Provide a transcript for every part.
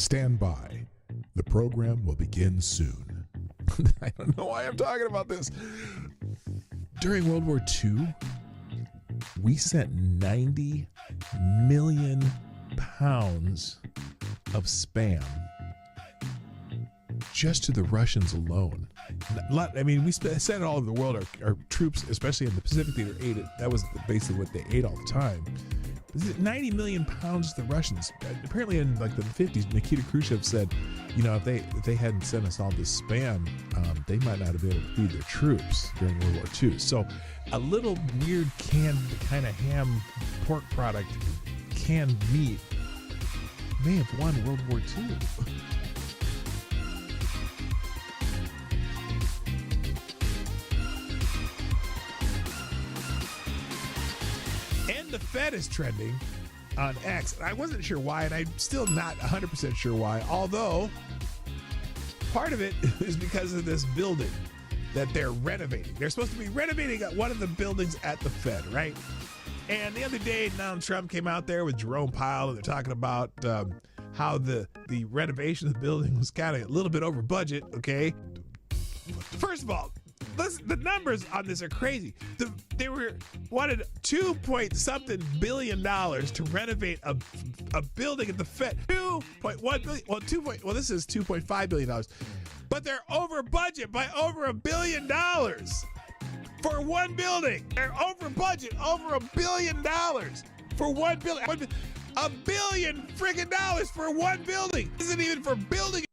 Stand by. The program will begin soon. I don't know why I'm talking about this. During World War II, we sent 90 million pounds of spam just to the Russians alone. I mean, we sent it all over the world. Our troops, especially in the Pacific Theater, ate it. That was basically what they ate all the time. 90 million pounds to the Russians. Apparently in like the 50s, Nikita Khrushchev said, you know, if they hadn't sent us all this spam, they might not have been able to feed their troops during World War II. So a little weird canned kind of ham pork product, canned meat, may have won World War II. The Fed is trending on X. I wasn't sure why, and I'm still not 100% sure why, although part of it is because of this building that they're renovating. They're supposed to be renovating one of the buildings at the Fed, right? And the other day, Donald Trump came out there with Jerome Powell, and they're talking about how the renovation of the building was kind of a little bit over budget, okay? First of all, the numbers on this are crazy. They wanted $2.something billion to renovate a building at the Fed. $2.1 billion. Well, this is $2.5 billion, but they're over budget by over $1 billion for one building. They're over budget over $1 billion for one building. $1 billion friggin' dollars for one building. This isn't even for building.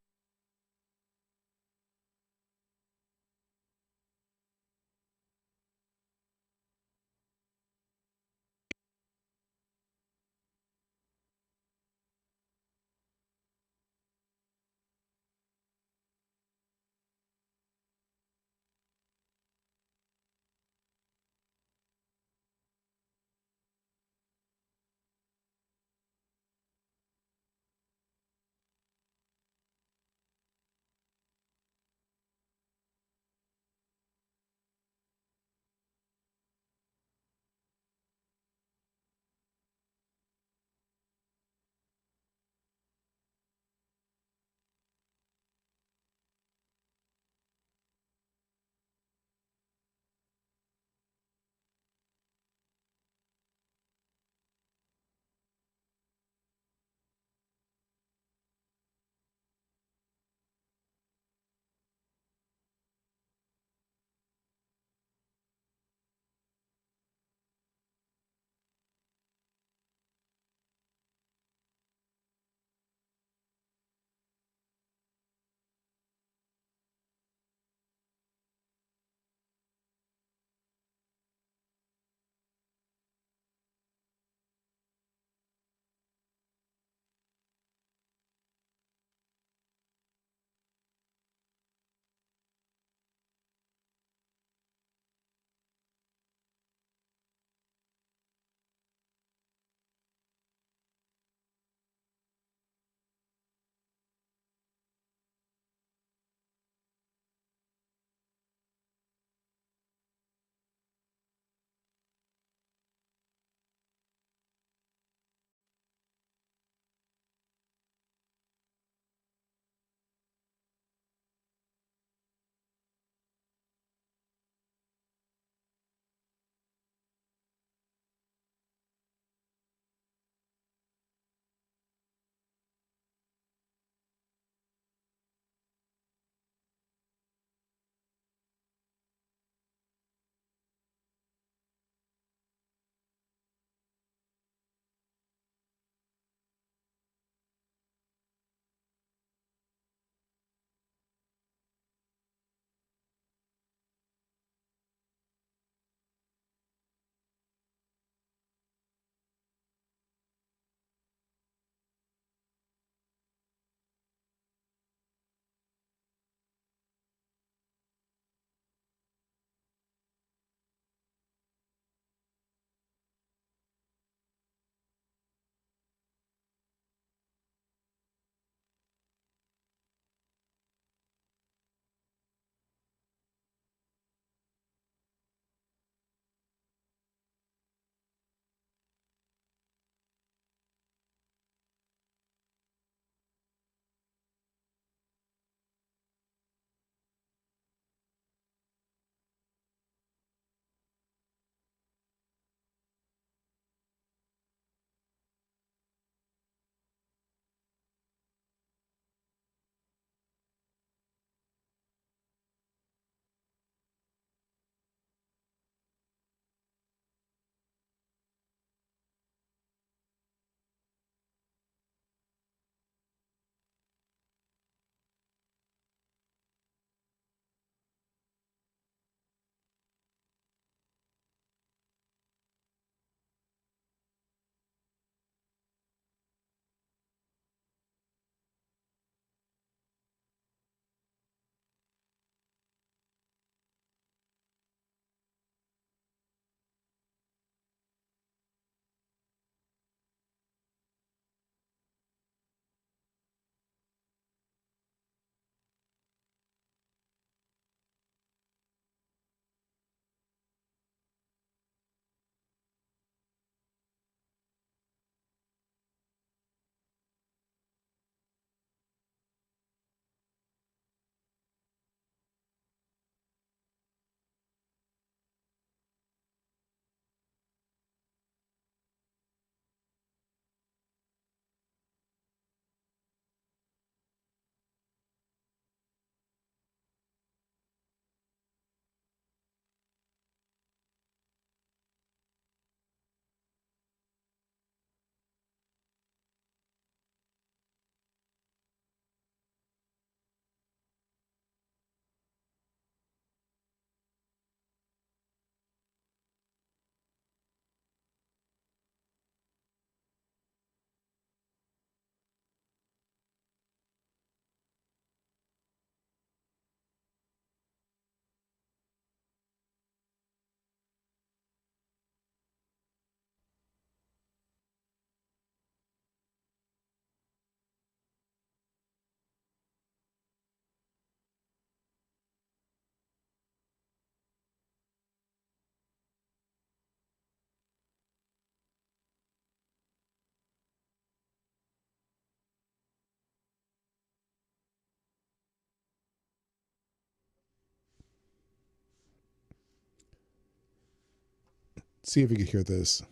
see if you can hear this.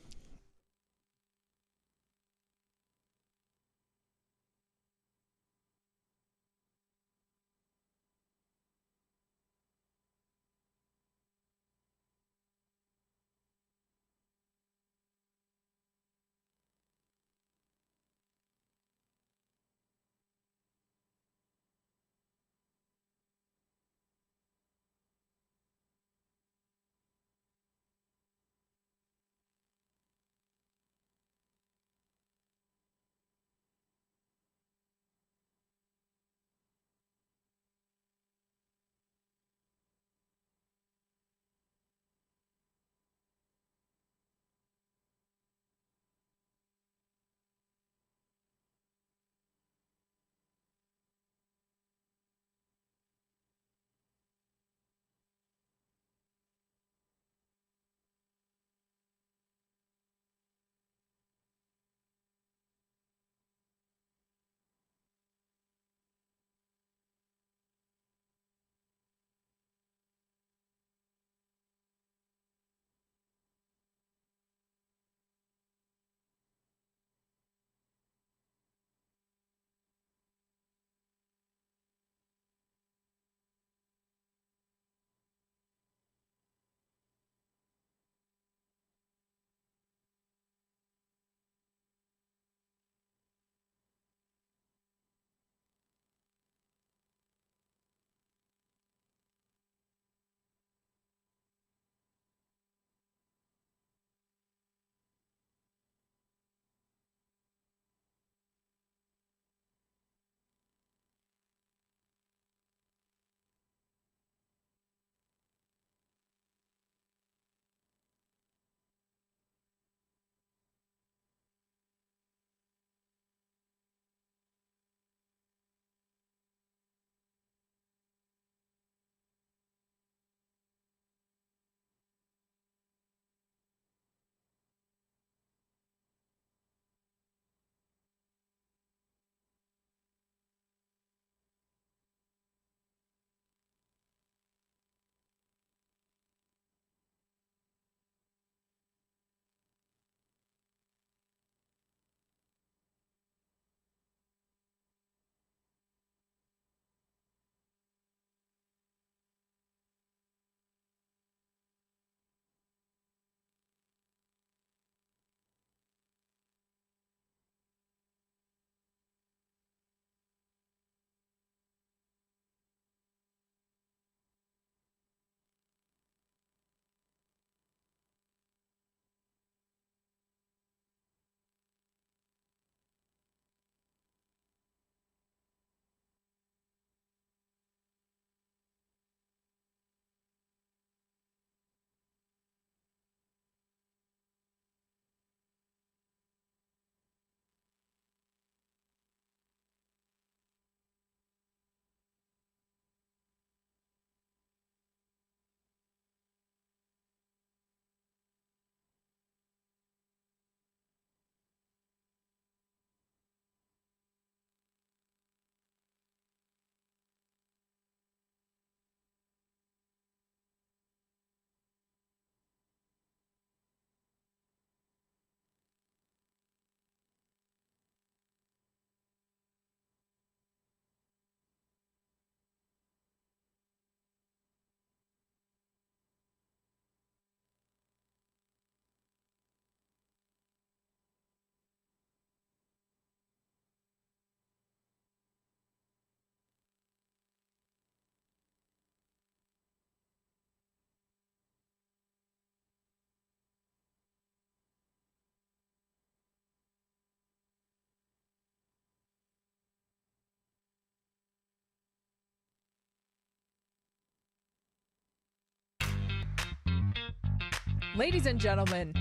Ladies and gentlemen,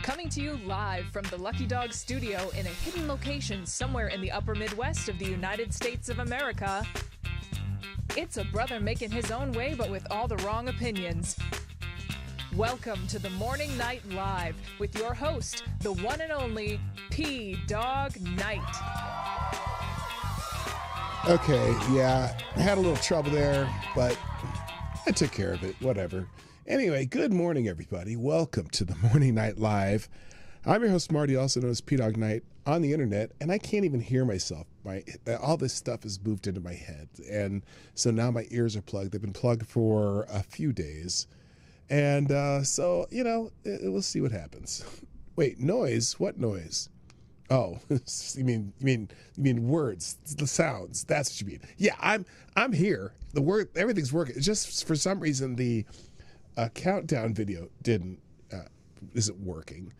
coming to you live from the Lucky Dog studio in a hidden location somewhere in the upper Midwest of the United States of America, it's a brother making his own way but with all the wrong opinions. Welcome to the Morning Night Live with your host, the one and only PDawgKnight. Okay, yeah, I had a little trouble there, but I took care of it. Whatever. Anyway, good morning, everybody. Welcome to the Morning Night Live. I'm your host, Marty, also known as PDawgKnight on the internet, and I can't even hear myself. All this stuff has moved into my head, and so now my ears are plugged. They've been plugged for a few days, and so, you know, we'll see what happens. Wait, noise? What noise? Oh, you mean words, the sounds. That's what you mean. Yeah, I'm here. The word, everything's working. It's just for some reason the countdown video isn't working,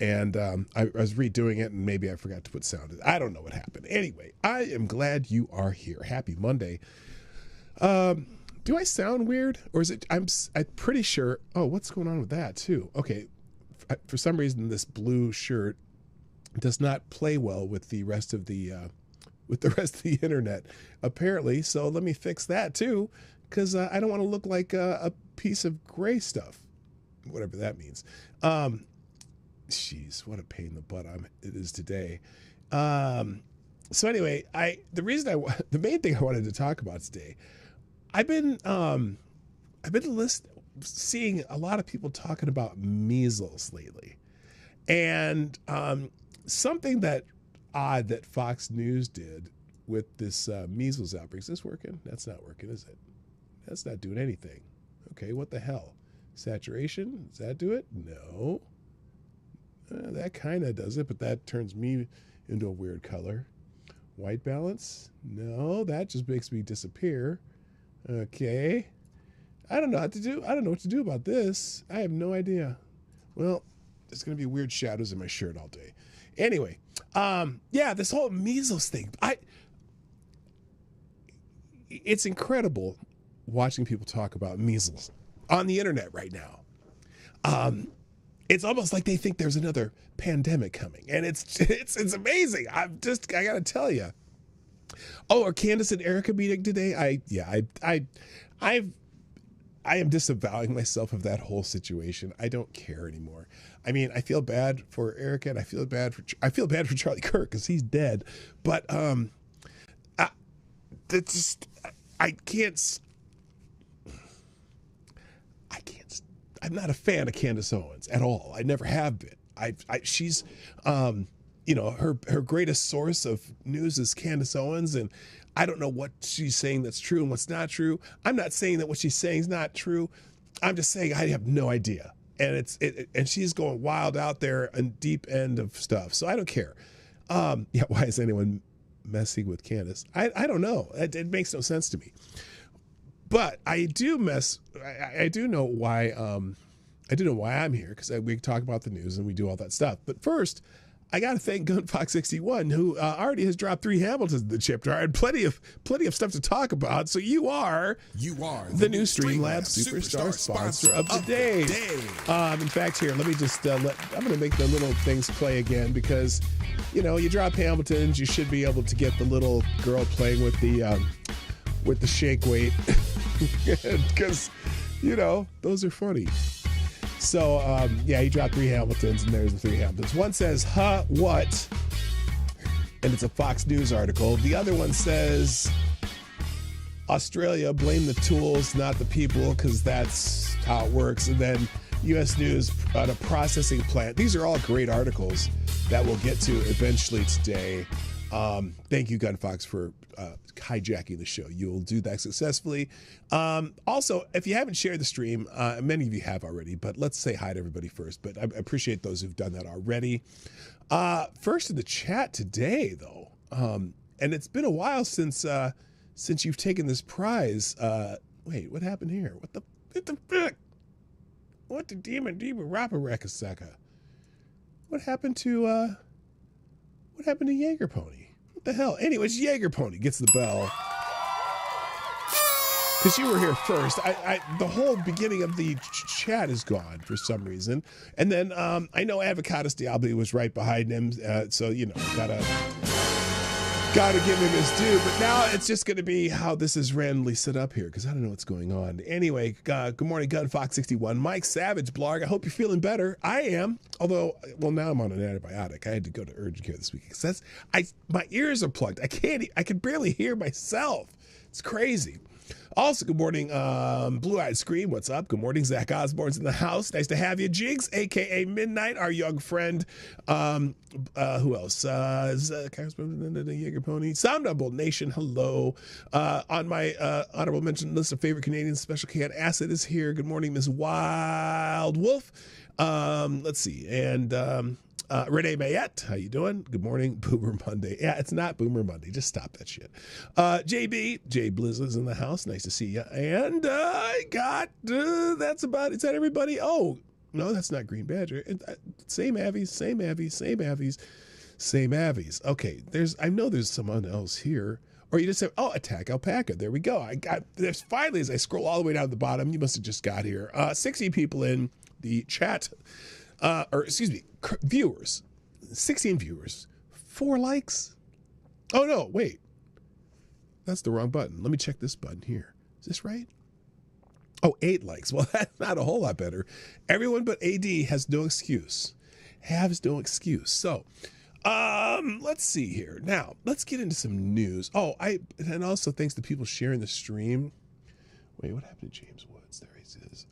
and I was redoing it, and maybe I forgot to put sound. I don't know what happened. Anyway, I am glad you are here. Happy Monday. Do I sound weird, or is it? I'm pretty sure. Oh, what's going on with that too? Okay, for some reason this blue shirt does not play well with the rest of the internet, apparently. So let me fix that too, because I don't want to look like a piece of gray stuff, whatever that means. Jeez, what a pain in the butt it is today. So anyway, the main thing I wanted to talk about today, I've been seeing a lot of people talking about measles lately, and something that Fox News did with this measles outbreak. Is this working? That's not working, is it? That's not doing anything. Okay, what the hell? Saturation? Does that do it? No. That kind of does it, but that turns me into a weird color. White balance? No, that just makes me disappear. Okay. I don't know what to do. I don't know what to do about this. I have no idea. Well, there's going to be weird shadows in my shirt all day. Anyway, yeah, this whole measles thing. It's incredible watching people talk about measles on the internet right now. It's almost like they think there's another pandemic coming, and it's amazing. I got to tell you. Oh, are Candace and Erica meeting today? I am disavowing myself of that whole situation. I don't care anymore. I mean, I feel bad for Erica, and I feel bad for Charlie Kirk because he's dead. But I can't. I'm not a fan of Candace Owens at all. I never have been. She's, her greatest source of news is Candace Owens, and I don't know what she's saying that's true and what's not true. I'm not saying that what she's saying is not true. I'm just saying I have no idea. And and she's going wild out there and deep end of stuff. So I don't care. Why is anyone messing with Candace? I don't know. It makes no sense to me. But I do know why. I do know why I'm here, because we talk about the news and we do all that stuff. But first, I got to thank GunFox61, who already has dropped 3 Hamiltons in the chip jar and plenty of stuff to talk about. So you are the new Streamlabs Superstar sponsor of the day. In fact, here, let me just I'm going to make the little things play again, because you drop Hamiltons, you should be able to get the little girl playing with the shake weight, because those are funny. So, he dropped 3 Hamiltons, and there's the 3 Hamiltons. One says, huh, what? And it's a Fox News article. The other one says, Australia, blame the tools, not the people, because that's how it works. And then U.S. News on a processing plant. These are all great articles that we'll get to eventually today. Thank you, GunFox, for hijacking the show. You will do that successfully. Also, if you haven't shared the stream, many of you have already, but let's say hi to everybody first. But I appreciate those who've done that already. First in the chat today, though, and it's been a while since you've taken this prize. Wait, what happened here? What the frick? What the demon rappa-rakasaka? What happened to Jaeger Pony? What the hell? Anyways, Jaeger Pony gets the bell, because you were here first. The whole beginning of the chat is gone for some reason. And then I know Avocados Diablo was right behind him, so gotta give him his due. But now it's just gonna be how this is randomly set up here, because I don't know what's going on. Anyway, good morning, GunFox61. Mike Savage blog. I hope you're feeling better. I am. Although, well, now I'm on an antibiotic. I had to go to urgent care this week because my ears are plugged. I can barely hear myself. It's crazy. Also, good morning, Blue Eyed Scream. What's up? Good morning, Zach Osborne's in the house. Nice to have you, Jigs, aka Midnight, our young friend. Who else? Jaeger Pony, Soundable Nation. Hello. On my honorable mention list of favorite Canadians, Special Can Acid is here. Good morning, Miss Wild Wolf. Let's see, and Renee Mayette, how you doing? Good morning, Boomer Monday. Yeah, it's not Boomer Monday. Just stop that shit. JB, Jay Blizz is in the house. Nice to see you. And I got, that's about, is that everybody? Oh, no, that's not Green Badger. Same Avies, same Avies, same Avies, same Avies. Okay, I know there's someone else here. Or you just say, oh, Attack Alpaca. There we go. There's finally, as I scroll all the way down to the bottom, you must have just got here. 60 people in the chat. Viewers, 16 viewers, 4 likes. Oh no, wait, that's the wrong button. Let me check this button here. Is this right? Oh, 8 likes. Well, that's not a whole lot better. Everyone but AD has no excuse. So, let's see here. Now, let's get into some news. Oh, and also thanks to people sharing the stream. Wait, what happened to James Woods? There he is.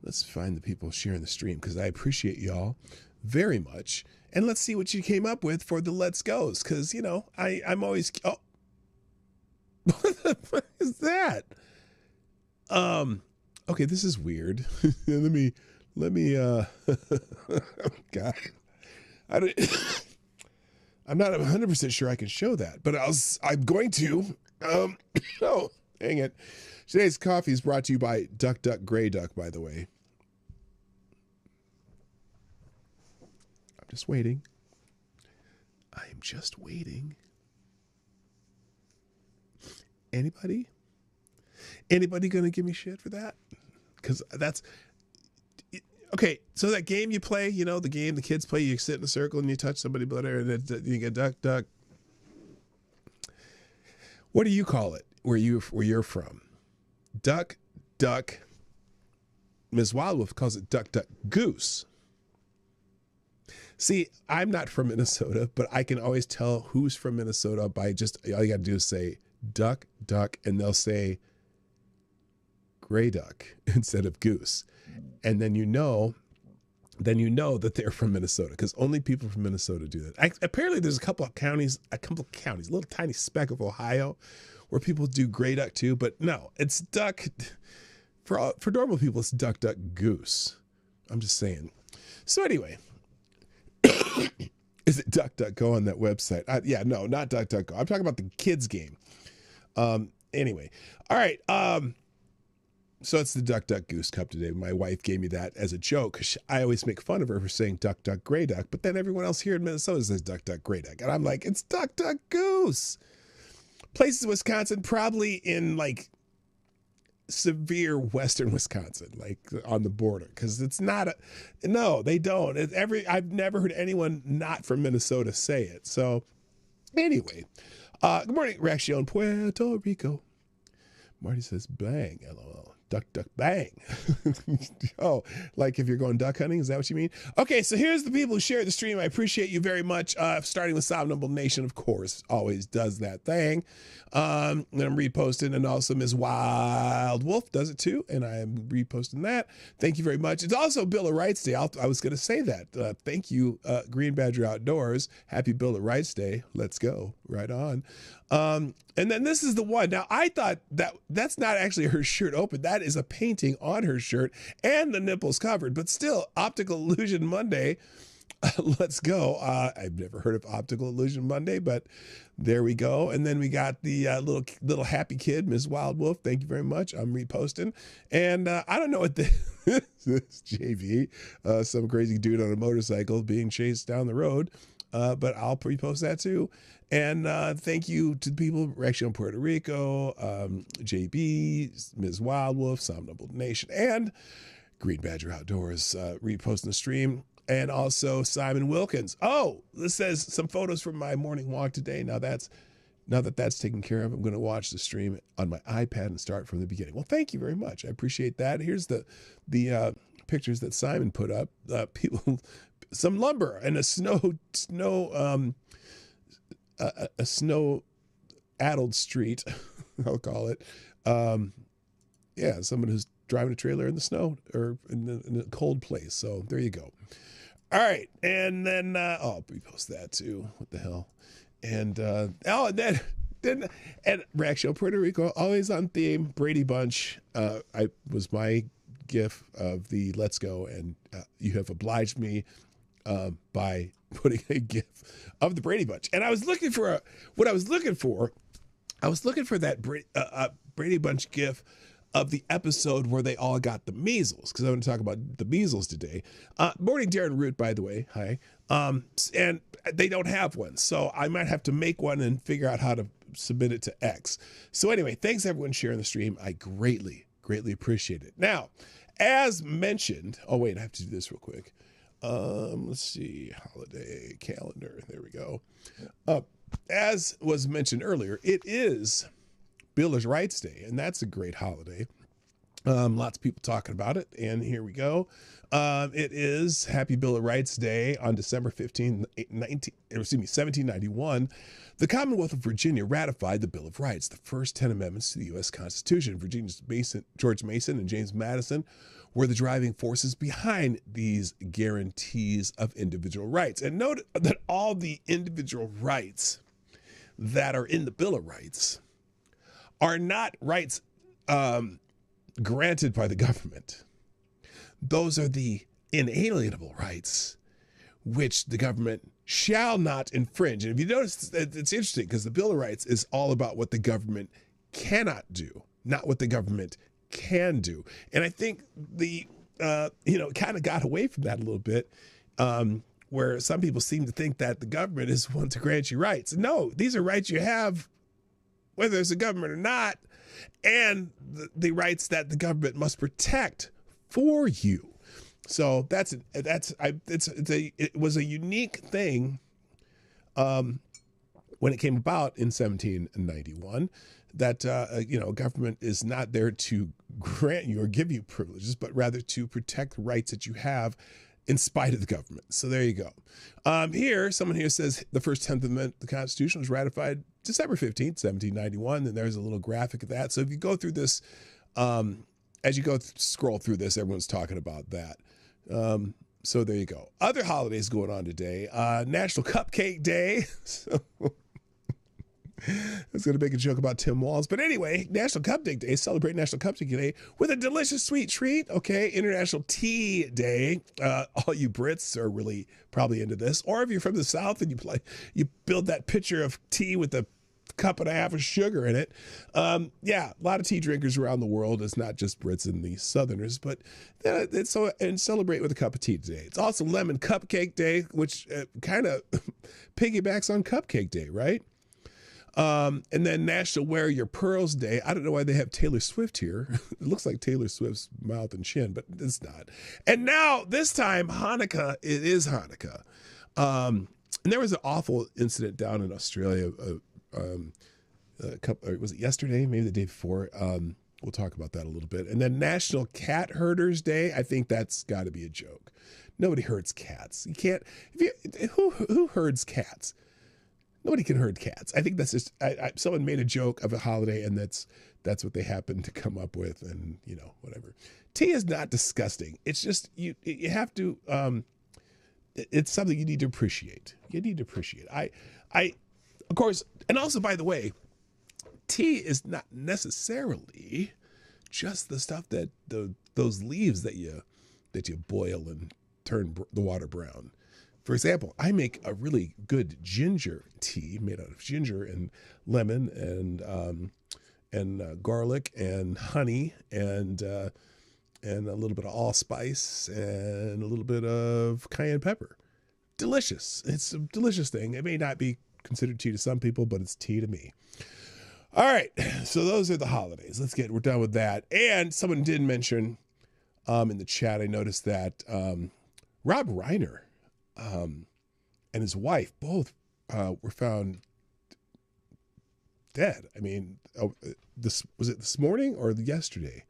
Let's find the people sharing the stream because I appreciate y'all very much. And let's see what you came up with for the Let's Goes because, you know, I'm always... Oh, what the fuck is that? Okay, this is weird. let me God. I'm not 100% sure I can show that, but I'm going to. Oh, dang it. Today's coffee is brought to you by Duck Duck Grey Duck, by the way. I'm just waiting. I'm just waiting. Anybody? Anybody gonna give me shit for that? Because that's... Okay, so that game you play, you know, the game the kids play, you sit in a circle and you touch somebody, and you get duck, duck. What do you call it where you're from? Duck, duck. Ms. Wildwolf calls it duck, duck, goose. See, I'm not from Minnesota, but I can always tell who's from Minnesota by just, all you got to do is say duck, duck, and they'll say gray duck instead of goose. And then you know that they're from Minnesota because only people from Minnesota do that. Apparently there's a couple of counties, a little tiny speck of Ohio where people do gray duck too, but no, it's duck. For normal people, it's duck, duck, goose. I'm just saying. So anyway, is it Duck, Duck, Go on that website? Yeah, no, not Duck, Duck, Go. I'm talking about the kids game. Anyway, all right. So it's the Duck, Duck, Goose Cup today. My wife gave me that as a joke because I always make fun of her for saying Duck, Duck, Gray Duck, but then everyone else here in Minnesota says Duck, Duck, Gray Duck, and I'm like, it's Duck, Duck, Goose. Places in Wisconsin, probably in like severe western Wisconsin, like on the border, because it's not no, they don't. I've never heard anyone not from Minnesota say it. So anyway, good morning, Reaccion Puerto Rico. Marty says bang, LOL. Duck, duck, bang. Oh, like if you're going duck hunting, is that what you mean? Okay, so here's the people who share the stream. I appreciate you very much. Starting with Soundable Nation, of course, always does that thing. And I'm reposting, and also Ms. Wild Wolf does it too, and I am reposting that. Thank you very much. It's also Bill of Rights Day. I was going to say that. Thank you, Green Badger Outdoors. Happy Bill of Rights Day. Let's go. Right on. And then this is the one. Now, I thought that's not actually her shirt open. That is a painting on her shirt and the nipples covered, but still, Optical Illusion Monday. Let's go. I've never heard of Optical Illusion Monday, but there we go. And then we got the little happy kid, Ms. Wild Wolf. Thank you very much. I'm reposting. And I don't know what this is, JV, some crazy dude on a motorcycle being chased down the road. But I'll repost that too. And thank you to the people, Reaction Puerto Rico, JB, Ms. Wild Wolf, Somnable Nation, and Green Badger Outdoors reposting the stream. And also Simon Wilkins. Oh, this says some photos from my morning walk today. Now that that's taken care of, I'm going to watch the stream on my iPad and start from the beginning. Well, thank you very much. I appreciate that. Here's the pictures that Simon put up. People, some lumber and a snow-addled street. I'll call it. Yeah, someone who's driving a trailer in the snow or in a cold place. So there you go. All right, and then I'll repost that too. What the hell? And and then Rack Show Puerto Rico, always on theme. Brady Bunch. I was my gif of the Let's Go, and you have obliged me by putting a gif of the Brady Bunch. And I was looking for what I was looking for. I was looking for that Brady Bunch gif of the episode where they all got the measles, because I want to talk about the measles today. Morning, Darren Root, by the way. Hi. And they don't have one, so I might have to make one and figure out how to submit it to X. So anyway, thanks everyone sharing the stream. I greatly appreciate it. Now, as mentioned, oh wait, I have to do this real quick. Let's see, holiday calendar. There we go. As was mentioned earlier, it is Builders' Rights Day, and that's a great holiday. Lots of people talking about it, and here we go. It is Happy Bill of Rights Day on December 15, 1791. The Commonwealth of Virginia ratified the Bill of Rights, the first 10 amendments to the U.S. Constitution. Virginia's George Mason and James Madison were the driving forces behind these guarantees of individual rights. And note that all the individual rights that are in the Bill of Rights are not rights granted by the government. Those are the inalienable rights which the government shall not infringe. And if you notice, it's interesting because the Bill of Rights is all about what the government cannot do, not what the government can do. And I think the, kind of got away from that a little bit, where some people seem to think that the government is one to grant you rights. No, these are rights you have whether it's a government or not, and the rights that the government must protect for you. So it was a unique thing when it came about in 1791 that government is not there to grant you or give you privileges, but rather to protect rights that you have in spite of the government. So there you go. Someone here says the first 10th Amendment of the Constitution was ratified December 15th, 1791. And there's a little graphic of that. So if you go through this, as you scroll through this, everyone's talking about that. So there you go. Other holidays going on today. National Cupcake Day. So I was going to make a joke about Tim Walz. But anyway, National Cupcake Day. Celebrate National Cupcake Day with a delicious sweet treat. Okay. International Tea Day. All you Brits are really probably into this. Or if you're from the South and you build that pitcher of tea with a cup and a half of sugar in it. A lot of tea drinkers around the world. It's not just Brits and the Southerners, but and celebrate with a cup of tea today. It's also Lemon Cupcake Day, which kind of piggybacks on Cupcake Day, right? And then National Wear Your Pearls Day. I don't know why they have Taylor Swift here. It looks like Taylor Swift's mouth and chin, but it's not. And now this time Hanukkah, it is Hanukkah. And there was an awful incident down in Australia. Was it yesterday? Maybe the day before. We'll talk about that a little bit. And then National Cat Herders Day. I think that's got to be a joke. Nobody herds cats. You can't. Who herds cats? Nobody can herd cats. I think that's just someone made a joke of a holiday, and that's what they happened to come up with, and whatever. Tea is not disgusting. It's just you have to. It's something you need to appreciate. You need to appreciate. Of course, and also, by the way, tea is not necessarily just the stuff that those leaves that you boil and turn the water brown. For example, I make a really good ginger tea made out of ginger and lemon and garlic and honey and a little bit of allspice and a little bit of cayenne pepper. Delicious. It's a delicious thing. It may not be considered tea to some people, but it's tea to me. All right. So those are the holidays. We're done with that. And someone did mention in the chat, I noticed that Rob Reiner and his wife both were found dead. I mean, was it this morning or yesterday?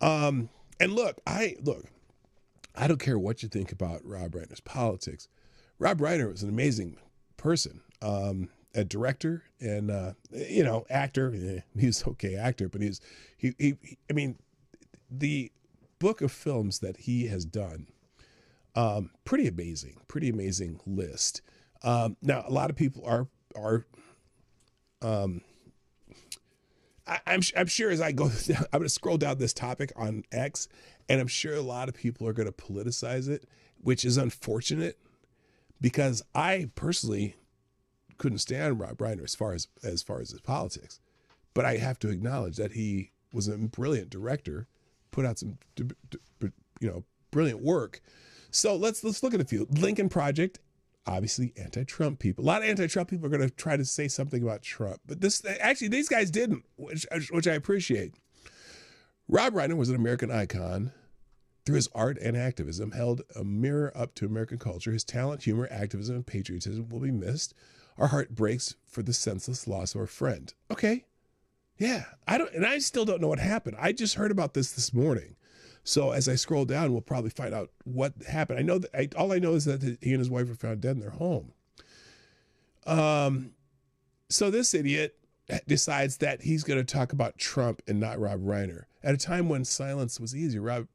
And look, I don't care what you think about Rob Reiner's politics. Rob Reiner was an amazing person. a director and actor. He's okay actor, but I mean, the book of films that he has done, pretty amazing list. Now a lot of people are I'm sure as I go down, I'm going to scroll down this topic on X, and I'm sure a lot of people are going to politicize it, which is unfortunate because I personally couldn't stand Rob Reiner as far as his politics, but I have to acknowledge that he was a brilliant director, put out some brilliant work. So let's look at a few. Lincoln Project. Obviously, anti-Trump people. A lot of anti-Trump people are going to try to say something about Trump, but these guys didn't, which I appreciate. Rob Reiner was an American icon through his art and activism, held a mirror up to American culture. His talent, humor, activism, and patriotism will be missed. Our heart breaks for the senseless loss of our friend. Okay, yeah, I still don't know what happened. I just heard about this morning. So as I scroll down, we'll probably find out what happened. I know that all I know is that he and his wife were found dead in their home. So this idiot decides that he's going to talk about Trump and not Rob Reiner. At a time when silence was easy, Rob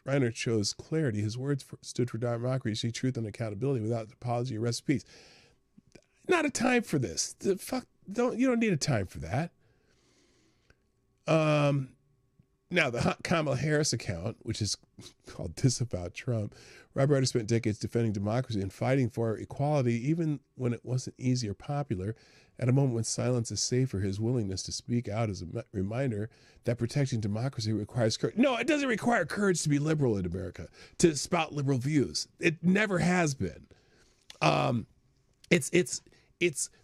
Reiner chose clarity. His words stood for democracy, truth, and accountability without apology or recipes. Not a time for this. You don't need a time for that. Now, the Kamala Harris account, which is called This About Trump, Rob Reiner spent decades defending democracy and fighting for equality, even when it wasn't easy or popular. At a moment when silence is safer, his willingness to speak out is a reminder that protecting democracy requires courage. No, it doesn't require courage to be liberal in America, to spout liberal views. It never has been. It's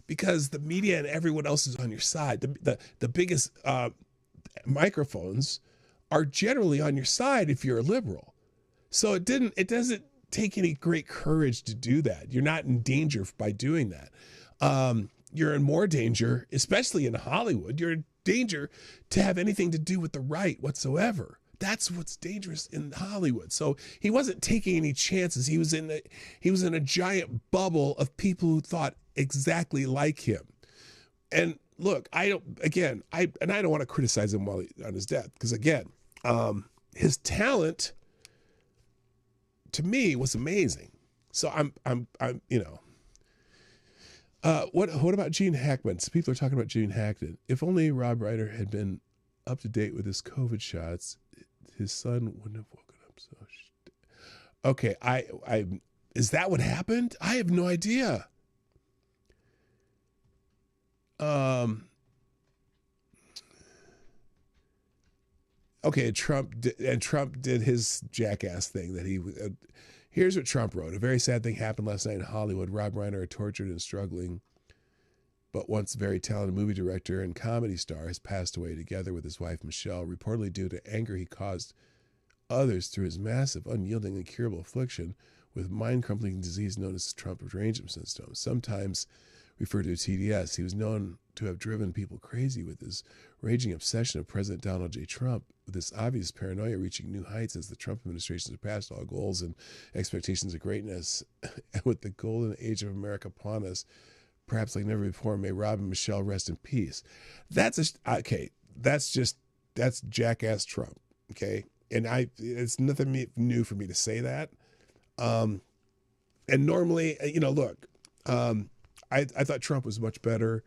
because the media and everyone else is on your side. The biggest microphones are generally on your side if you're a liberal. So it doesn't take any great courage to do that. You're not in danger by doing that. You're in more danger, especially in Hollywood. You're in danger to have anything to do with the right whatsoever. That's what's dangerous in Hollywood. So he wasn't taking any chances. He was in a giant bubble of people who thought exactly like him. And look, I don't want to criticize him while on his death, because again, his talent to me was amazing. So what about Gene Hackman? So people are talking about Gene Hackman. If only Rob Reiner had been up to date with his COVID shots, his son wouldn't have woken up. So, okay, is that what happened? I have no idea. Okay, Trump did his jackass thing that he. Here's what Trump wrote: a very sad thing happened last night in Hollywood. Rob Reiner, a tortured and struggling, but once very talented movie director and comedy star, has passed away together with his wife Michelle, reportedly due to anger he caused others through his massive, unyielding, incurable affliction with mind-crumpling disease known as Trump derangement syndrome, sometimes referred to as TDS. He was known to have driven people crazy with his raging obsession of President Donald J. Trump, with this obvious paranoia reaching new heights as the Trump administration surpassed all goals and expectations of greatness. And with the golden age of America upon us, perhaps like never before, may Rob and Michelle rest in peace. That's jackass Trump. Okay. And it's nothing new for me to say that. And normally, look, I thought Trump was much better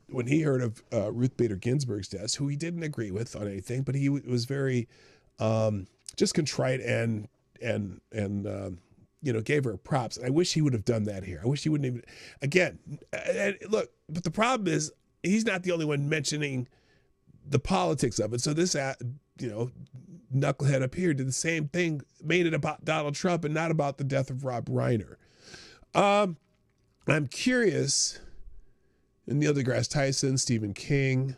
when he heard of Ruth Bader Ginsburg's death, who he didn't agree with on anything, but he was very just contrite and gave her props. I wish he would have done that here. I wish he wouldn't even. Again, look, but the problem is he's not the only one mentioning the politics of it. So this, knucklehead up here did the same thing, made it about Donald Trump and not about the death of Rob Reiner. I'm curious. And Neil deGrasse Tyson, Stephen King.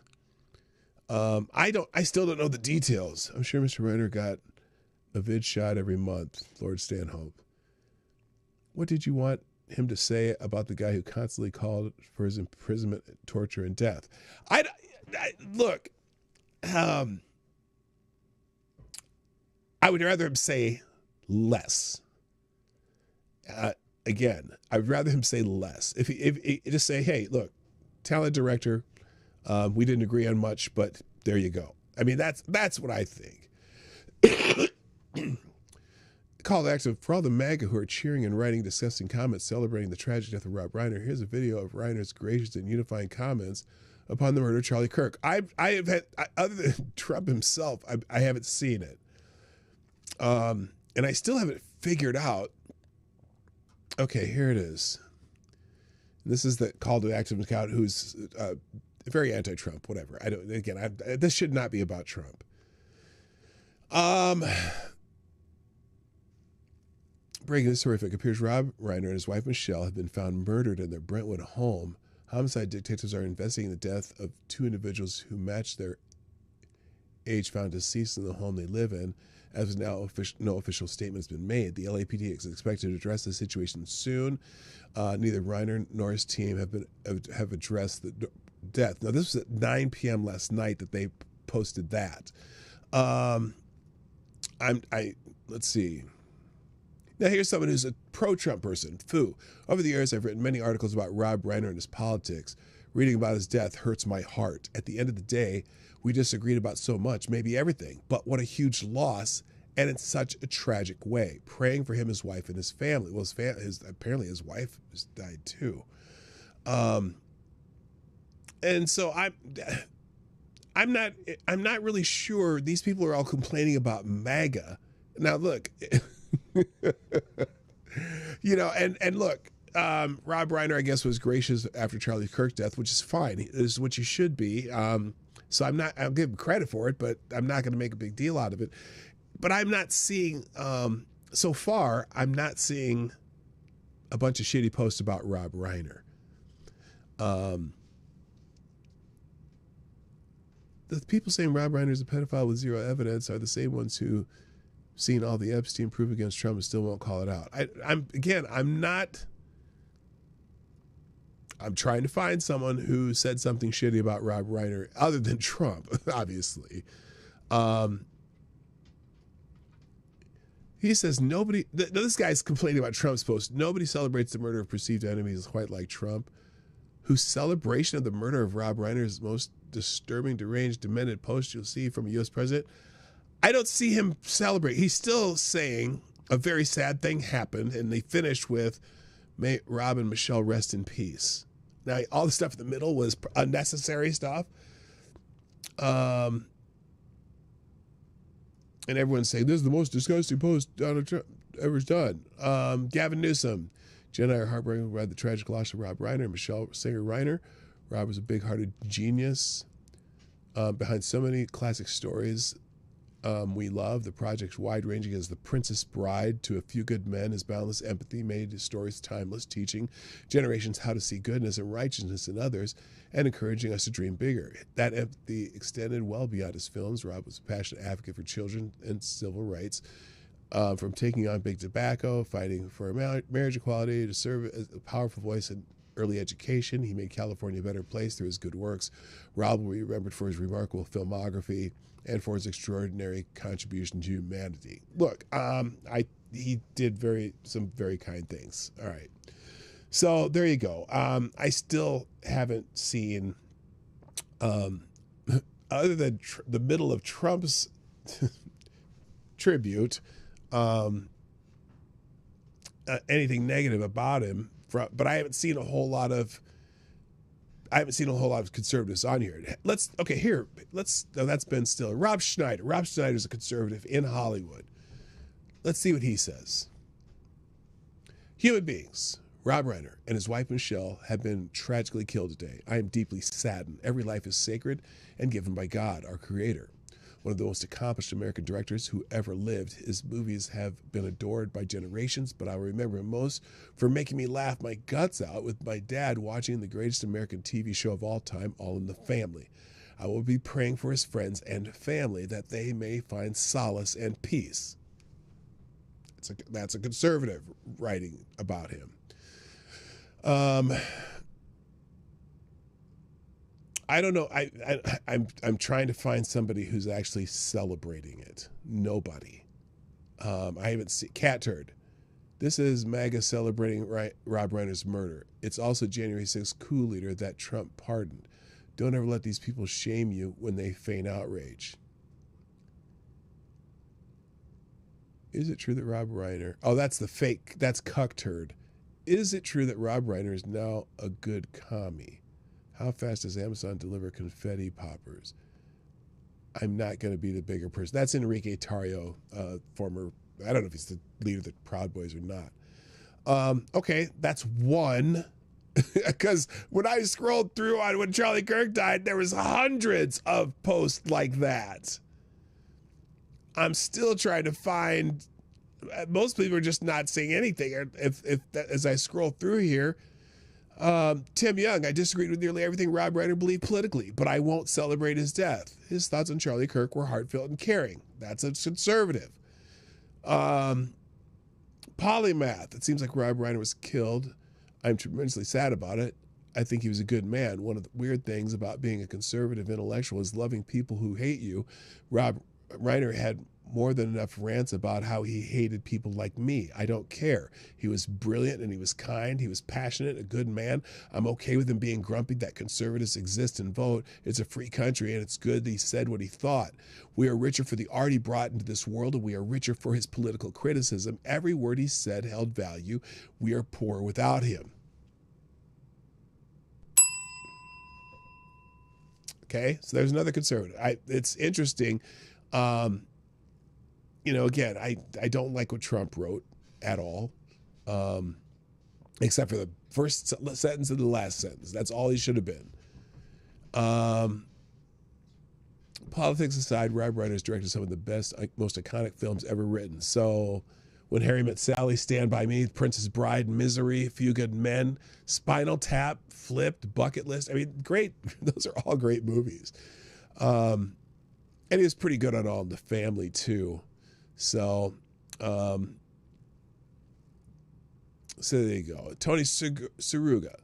I still don't know the details. I'm sure Mr. Reiner got a vid shot every month. Lord Stanhope. What did you want him to say about the guy who constantly called for his imprisonment, torture, and death? Look. I would rather him say less. again, I'd rather him say less. If he just say, hey, look, talent director, we didn't agree on much, but there you go. I mean, that's what I think. Call to action for all the MAGA who are cheering and writing disgusting comments celebrating the tragic death of Rob Reiner. Here's a video of Reiner's gracious and unifying comments upon the murder of Charlie Kirk. I have had, other than Trump himself, I haven't seen it. And I still haven't figured out. Okay, here it is. This is the call to action account who's very anti-Trump, whatever. This should not be about Trump. Breaking this story, it appears Rob Reiner and his wife Michelle have been found murdered in their Brentwood home. Homicide detectives are investigating the death of two individuals who match their age found deceased in the home they live in. As of now, no official statement has been made. The LAPD is expected to address the situation soon. Neither Reiner nor his team have addressed the death. Now, this was at 9 p.m. last night that they posted that. Let's see. Now, here's someone who's a pro-Trump person. Foo. Over the years, I've written many articles about Rob Reiner and his politics. Reading about his death hurts my heart. At the end of the day, we disagreed about so much, maybe everything. But what a huge loss, and in such a tragic way. Praying for him, his wife, and his family. Well, apparently his wife has died too. And so I'm not really sure. These people are all complaining about MAGA. Now, look. And look, Rob Reiner, I guess, was gracious after Charlie Kirk's death, which is fine. It is what you should be. So I'll give him credit for it, but I'm not going to make a big deal out of it. But I'm not seeing, so far, I'm not seeing a bunch of shitty posts about Rob Reiner. The people saying Rob Reiner is a pedophile with zero evidence are the same ones who seen all the Epstein proof against Trump and still won't call it out. I'm trying to find someone who said something shitty about Rob Reiner other than Trump, obviously. He says nobody, this guy's complaining about Trump's post. Nobody celebrates the murder of perceived enemies quite like Trump, whose celebration of the murder of Rob Reiner is the most disturbing, deranged, demented post you'll see from a U.S. president. I don't see him celebrate. He's still saying a very sad thing happened, and they finished with, may Rob and Michelle rest in peace. Now, all the stuff in the middle was unnecessary stuff. And everyone's saying, this is the most disgusting post Donald Trump ever's done. Gavin Newsom. Jen and I are heartbroken about the tragic loss of Rob Reiner and Michelle Singer Reiner. Rob was a big-hearted genius behind so many classic stories we love. The project's wide-ranging as The Princess Bride to A Few Good Men. His boundless empathy made his stories timeless, teaching generations how to see goodness and righteousness in others and encouraging us to dream bigger. That empathy extended well beyond his films. Rob was a passionate advocate for children and civil rights, from taking on big tobacco, fighting for marriage equality, to serve as a powerful voice in early education. He made California a better place through his good works. Rob will be remembered for his remarkable filmography and for his extraordinary contribution to humanity. Look, he did some very kind things. All right. So there you go. I still haven't seen, other than the middle of Trump's tribute, anything negative about him. But I haven't seen a whole lot of conservatives on here. That's Ben Stiller. Rob Schneider. Rob Schneider's a conservative in Hollywood. Let's see what he says. Human beings. Rob Reiner and his wife Michelle have been tragically killed today. I am deeply saddened. Every life is sacred and given by God, our Creator. One of the most accomplished American directors who ever lived. His movies have been adored by generations, but I will remember him most for making me laugh my guts out with my dad watching the greatest American TV show of all time, All in the Family. I will be praying for his friends and family that they may find solace and peace. That's a conservative writing about him. I don't know. I'm trying to find somebody who's actually celebrating it. Nobody. I haven't seen Cat Turd. This is MAGA celebrating Rob Reiner's murder. It's also January 6th coup leader that Trump pardoned. Don't ever let these people shame you when they feign outrage. Is it true that Rob Reiner... Oh, that's the fake. That's cuckturd. Is it true that Rob Reiner is now a good commie? How fast does Amazon deliver confetti poppers? I'm not going to be the bigger person. That's Enrique Tarrio, former... I don't know if he's the leader of the Proud Boys or not. Okay, that's one. Because when I scrolled through on when Charlie Kirk died, there was hundreds of posts like that. I'm still trying to find... Most people are just not saying anything. As I scroll through here, Tim Young, I disagreed with nearly everything Rob Reiner believed politically, but I won't celebrate his death. His thoughts on Charlie Kirk were heartfelt and caring. That's a conservative. Polymath. It seems like Rob Reiner was killed. I'm tremendously sad about it. I think he was a good man. One of the weird things about being a conservative intellectual is loving people who hate you. Rob Reiner had more than enough rants about how he hated people like me. I don't care. He was brilliant and he was kind. He was passionate, a good man. I'm okay with him being grumpy that conservatives exist and vote. It's a free country and it's good that he said what he thought. We are richer for the art he brought into this world and we are richer for his political criticism. Every word he said held value. We are poor without him. Okay, so there's another conservative. It's interesting. Again, I don't like what Trump wrote at all, except for the first sentence and the last sentence. That's all he should have been. Politics aside, Rob Reiner's directed some of the best, most iconic films ever written. So When Harry Met Sally, Stand By Me, Princess Bride, Misery, A Few Good Men, Spinal Tap, Flipped, Bucket List. I mean, great. Those are all great movies. And he was pretty good on All in the Family, too. So there you go. Tony Saruga.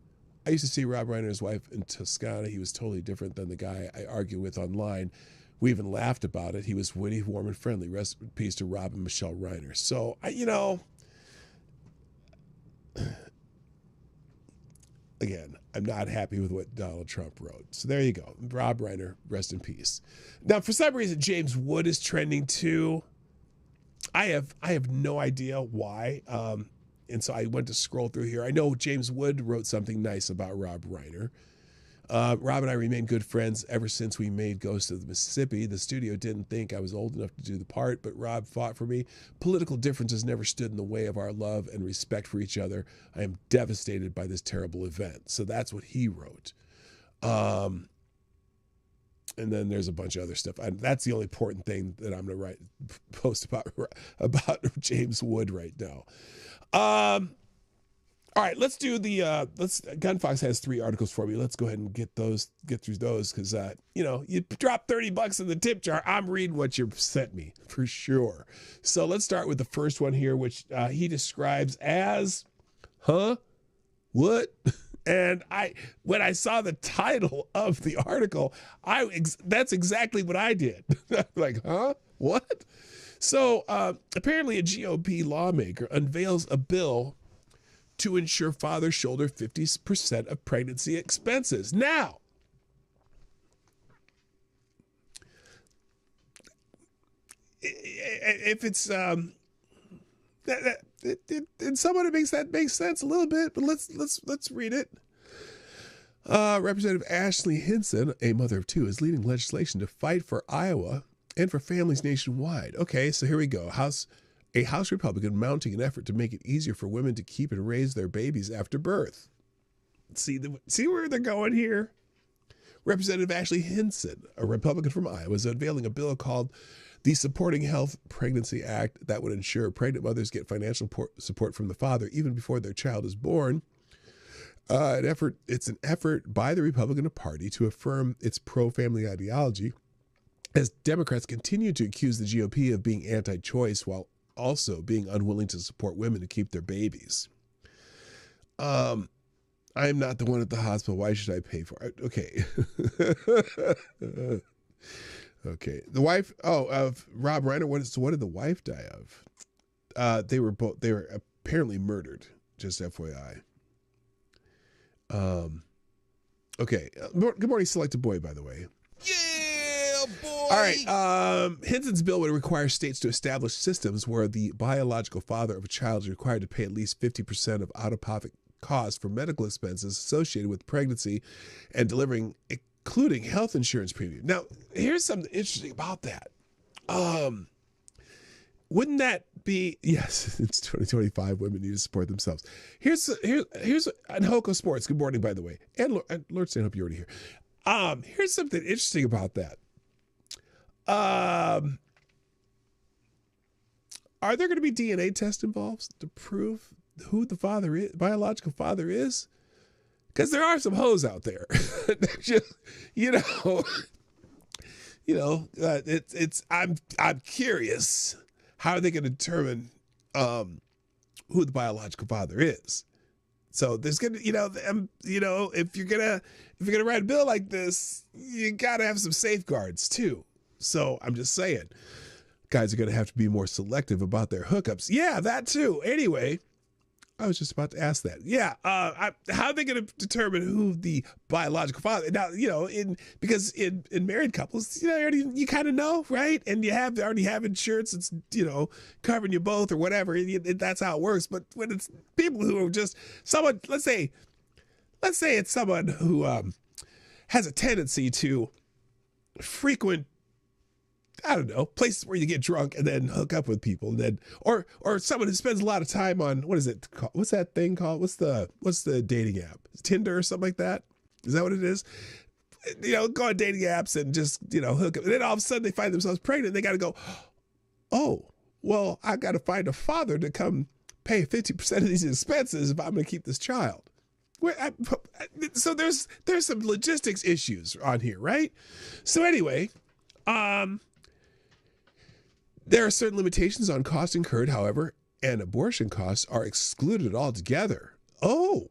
I used to see Rob Reiner's wife in Toscana. He was totally different than the guy I argue with online. We even laughed about it. He was witty, warm, and friendly. Rest in peace to Rob and Michelle Reiner. So, again, I'm not happy with what Donald Trump wrote. So there you go. Rob Reiner, rest in peace. Now, for some reason, James Wood is trending too. I have no idea why. And so I went to scroll through here. I know James Wood wrote something nice about Rob Reiner. Rob and I remained good friends ever since we made Ghost of the Mississippi. The studio didn't think I was old enough to do the part, but Rob fought for me. Political differences never stood in the way of our love and respect for each other. I am devastated by this terrible event. So that's what he wrote. And then there's a bunch of other stuff. That's the only important thing that I'm going to post about James Wood right now. All right, let's do the Gunfox has 3 articles for me. Let's go ahead and get through those because you drop $30 in the tip jar. I'm reading what you sent me for sure. So let's start with the first one here, which he describes as, what? And when I saw the title of the article, that's exactly what I did. Like, huh? What? So apparently a GOP lawmaker unveils a bill to ensure fathers shoulder 50% of pregnancy expenses. Now, if it's in someone it makes sense a little bit, but let's read it. Representative Ashley Hinson, a mother of 2, is leading legislation to fight for Iowa and for families nationwide. Okay, so here we go. A House Republican mounting an effort to make it easier for women to keep and raise their babies after birth. See where they're going here? Representative Ashley Hinson, a Republican from Iowa, is unveiling a bill called the Supporting Health Pregnancy Act that would ensure pregnant mothers get financial support from the father even before their child is born. It's an effort by the Republican Party to affirm its pro-family ideology as Democrats continue to accuse the GOP of being anti-choice while also being unwilling to support women to keep their babies. I'm not the one at the hospital. Why should I pay for it? Okay. Okay. The wife of Rob Reiner. What did the wife die of? They were apparently murdered. Just FYI. Okay. Good morning, Selected Boy, by the way. Yeah, boy. All right. Hinson's bill would require states to establish systems where the biological father of a child is required to pay at least 50% of out-of-pocket costs for medical expenses associated with pregnancy and delivering, including health insurance premium. Now, here's something interesting about that. Wouldn't that be, yes, it's 2025, women need to support themselves. Here's and Hoko Sports, good morning, by the way. And Lord Stan, I hope you're already here. Here's something interesting about that. Are there going to be DNA tests involved to prove who the father is, biological father is? Because there are some hoes out there. Just, I'm curious. How are they going to determine who the biological father is? So there's gonna, if you're gonna write a bill like this, you gotta have some safeguards too. So I'm just saying, guys are gonna have to be more selective about their hookups. Yeah, that too. Anyway, I was just about to ask that. Yeah, how are they going to determine who the biological father? Now, because in married couples, you kind of know, right? And you already have insurance that's covering you both or whatever. That's how it works. But when it's people who are just someone, let's say it's someone who has a tendency to frequent, I don't know, places where you get drunk and then hook up with people, and then or someone who spends a lot of time on, what is it called? What's that thing called? What's the dating app? Tinder or something like that? Is that what it is? Go on dating apps and just hook up. And then all of a sudden they find themselves pregnant. And they got to go, oh, well, I got to find a father to come pay 50% of these expenses if I'm going to keep this child. So there's some logistics issues on here, right? So anyway, there are certain limitations on costs incurred, however, and abortion costs are excluded altogether. Oh,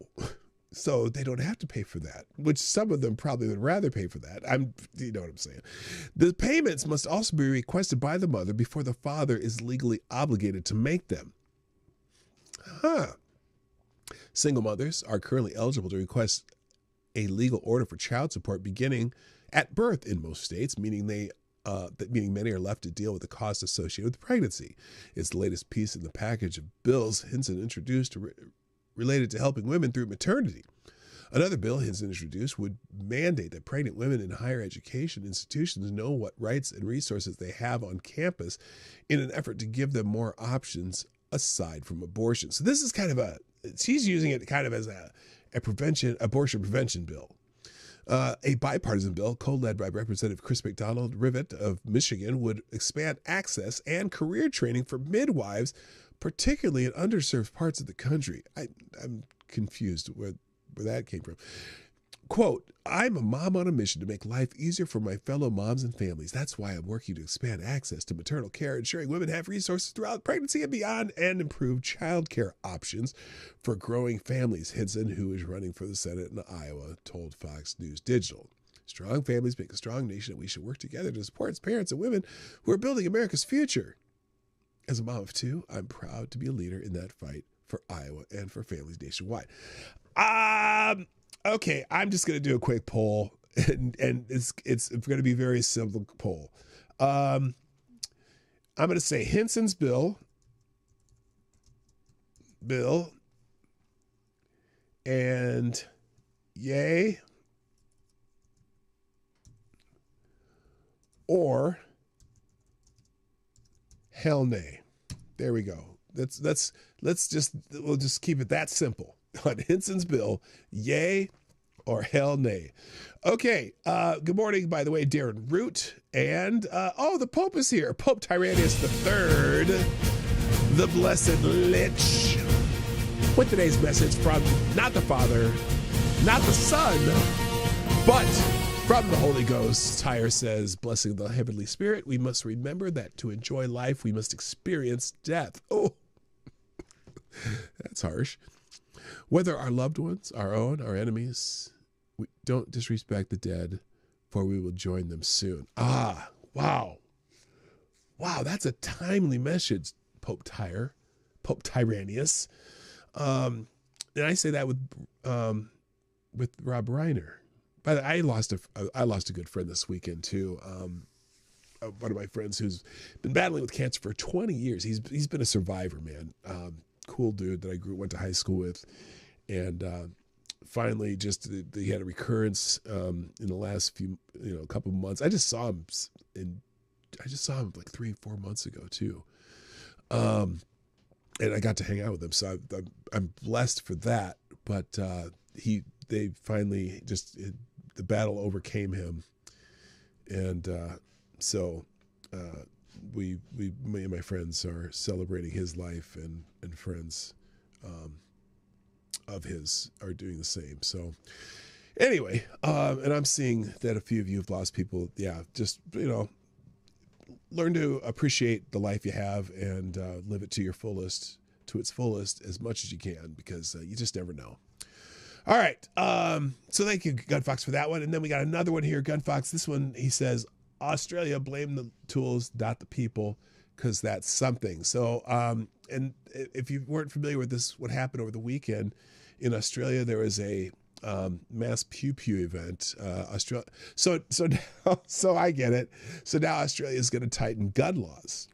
so they don't have to pay for that, which some of them probably would rather pay for that. You know what I'm saying? The payments must also be requested by the mother before the father is legally obligated to make them. Single mothers are currently eligible to request a legal order for child support beginning at birth in most states, meaning many are left to deal with the costs associated with pregnancy. It's the latest piece in the package of bills Hinson introduced related to helping women through maternity. Another bill Hinson introduced would mandate that pregnant women in higher education institutions know what rights and resources they have on campus in an effort to give them more options aside from abortion. So this is she's using it kind of as a abortion prevention bill. A bipartisan bill co-led by Representative Chris McDonald Rivet of Michigan would expand access and career training for midwives, particularly in underserved parts of the country. I'm confused where that came from. Quote, I'm a mom on a mission to make life easier for my fellow moms and families. That's why I'm working to expand access to maternal care, ensuring women have resources throughout pregnancy and beyond, and improve child care options for growing families, Hinson, who is running for the Senate in Iowa, told Fox News Digital. Strong families make a strong nation, and we should work together to support its parents and women who are building America's future. As a mom of two, I'm proud to be a leader in that fight for Iowa and for families nationwide. Okay, I'm just going to do a quick poll, and it's going to be a very simple poll. I'm going to say Hinson's bill, and yay, or hell nay. There we go. We'll just keep it that simple. On Hinson's bill, yay or hell nay. Okay, good morning, by the way, Darren Root. And, the Pope is here. Pope Tyrannus III, the Blessed Lich, with today's message from not the Father, not the Son, but from the Holy Ghost. Tyre says, blessing the Heavenly Spirit, we must remember that to enjoy life, we must experience death. Oh, that's harsh. Whether our loved ones, our own, our enemies, we don't disrespect the dead, for we will join them soon. Wow. Wow, that's a timely message, Pope Tyre. Pope Tyrannus. And I say that with Rob Reiner. By the way, I lost a good friend this weekend too. One of my friends who's been battling with cancer for 20 years. He's been a survivor, man. Cool dude that I went to high school with, and finally, he had a recurrence in the last couple of months. I just saw him like 3-4 months ago too, and I got to hang out with him. So I'm blessed for that. But they finally the battle overcame him, and so me and my friends are celebrating his life, and friends of his are doing the same. So anyway, and I'm seeing that a few of you have lost people. Yeah, just learn to appreciate the life you have and live it to its fullest as much as you can, because you just never know. All right, so thank you, Gunfox, for that one. And then we got another one here, Gunfox. This one, he says, Australia, blame the tools, not the people, because that's something. So, and if you weren't familiar with this, what happened over the weekend in Australia, there was a mass pew pew event. So I get it. So now Australia is going to tighten gun laws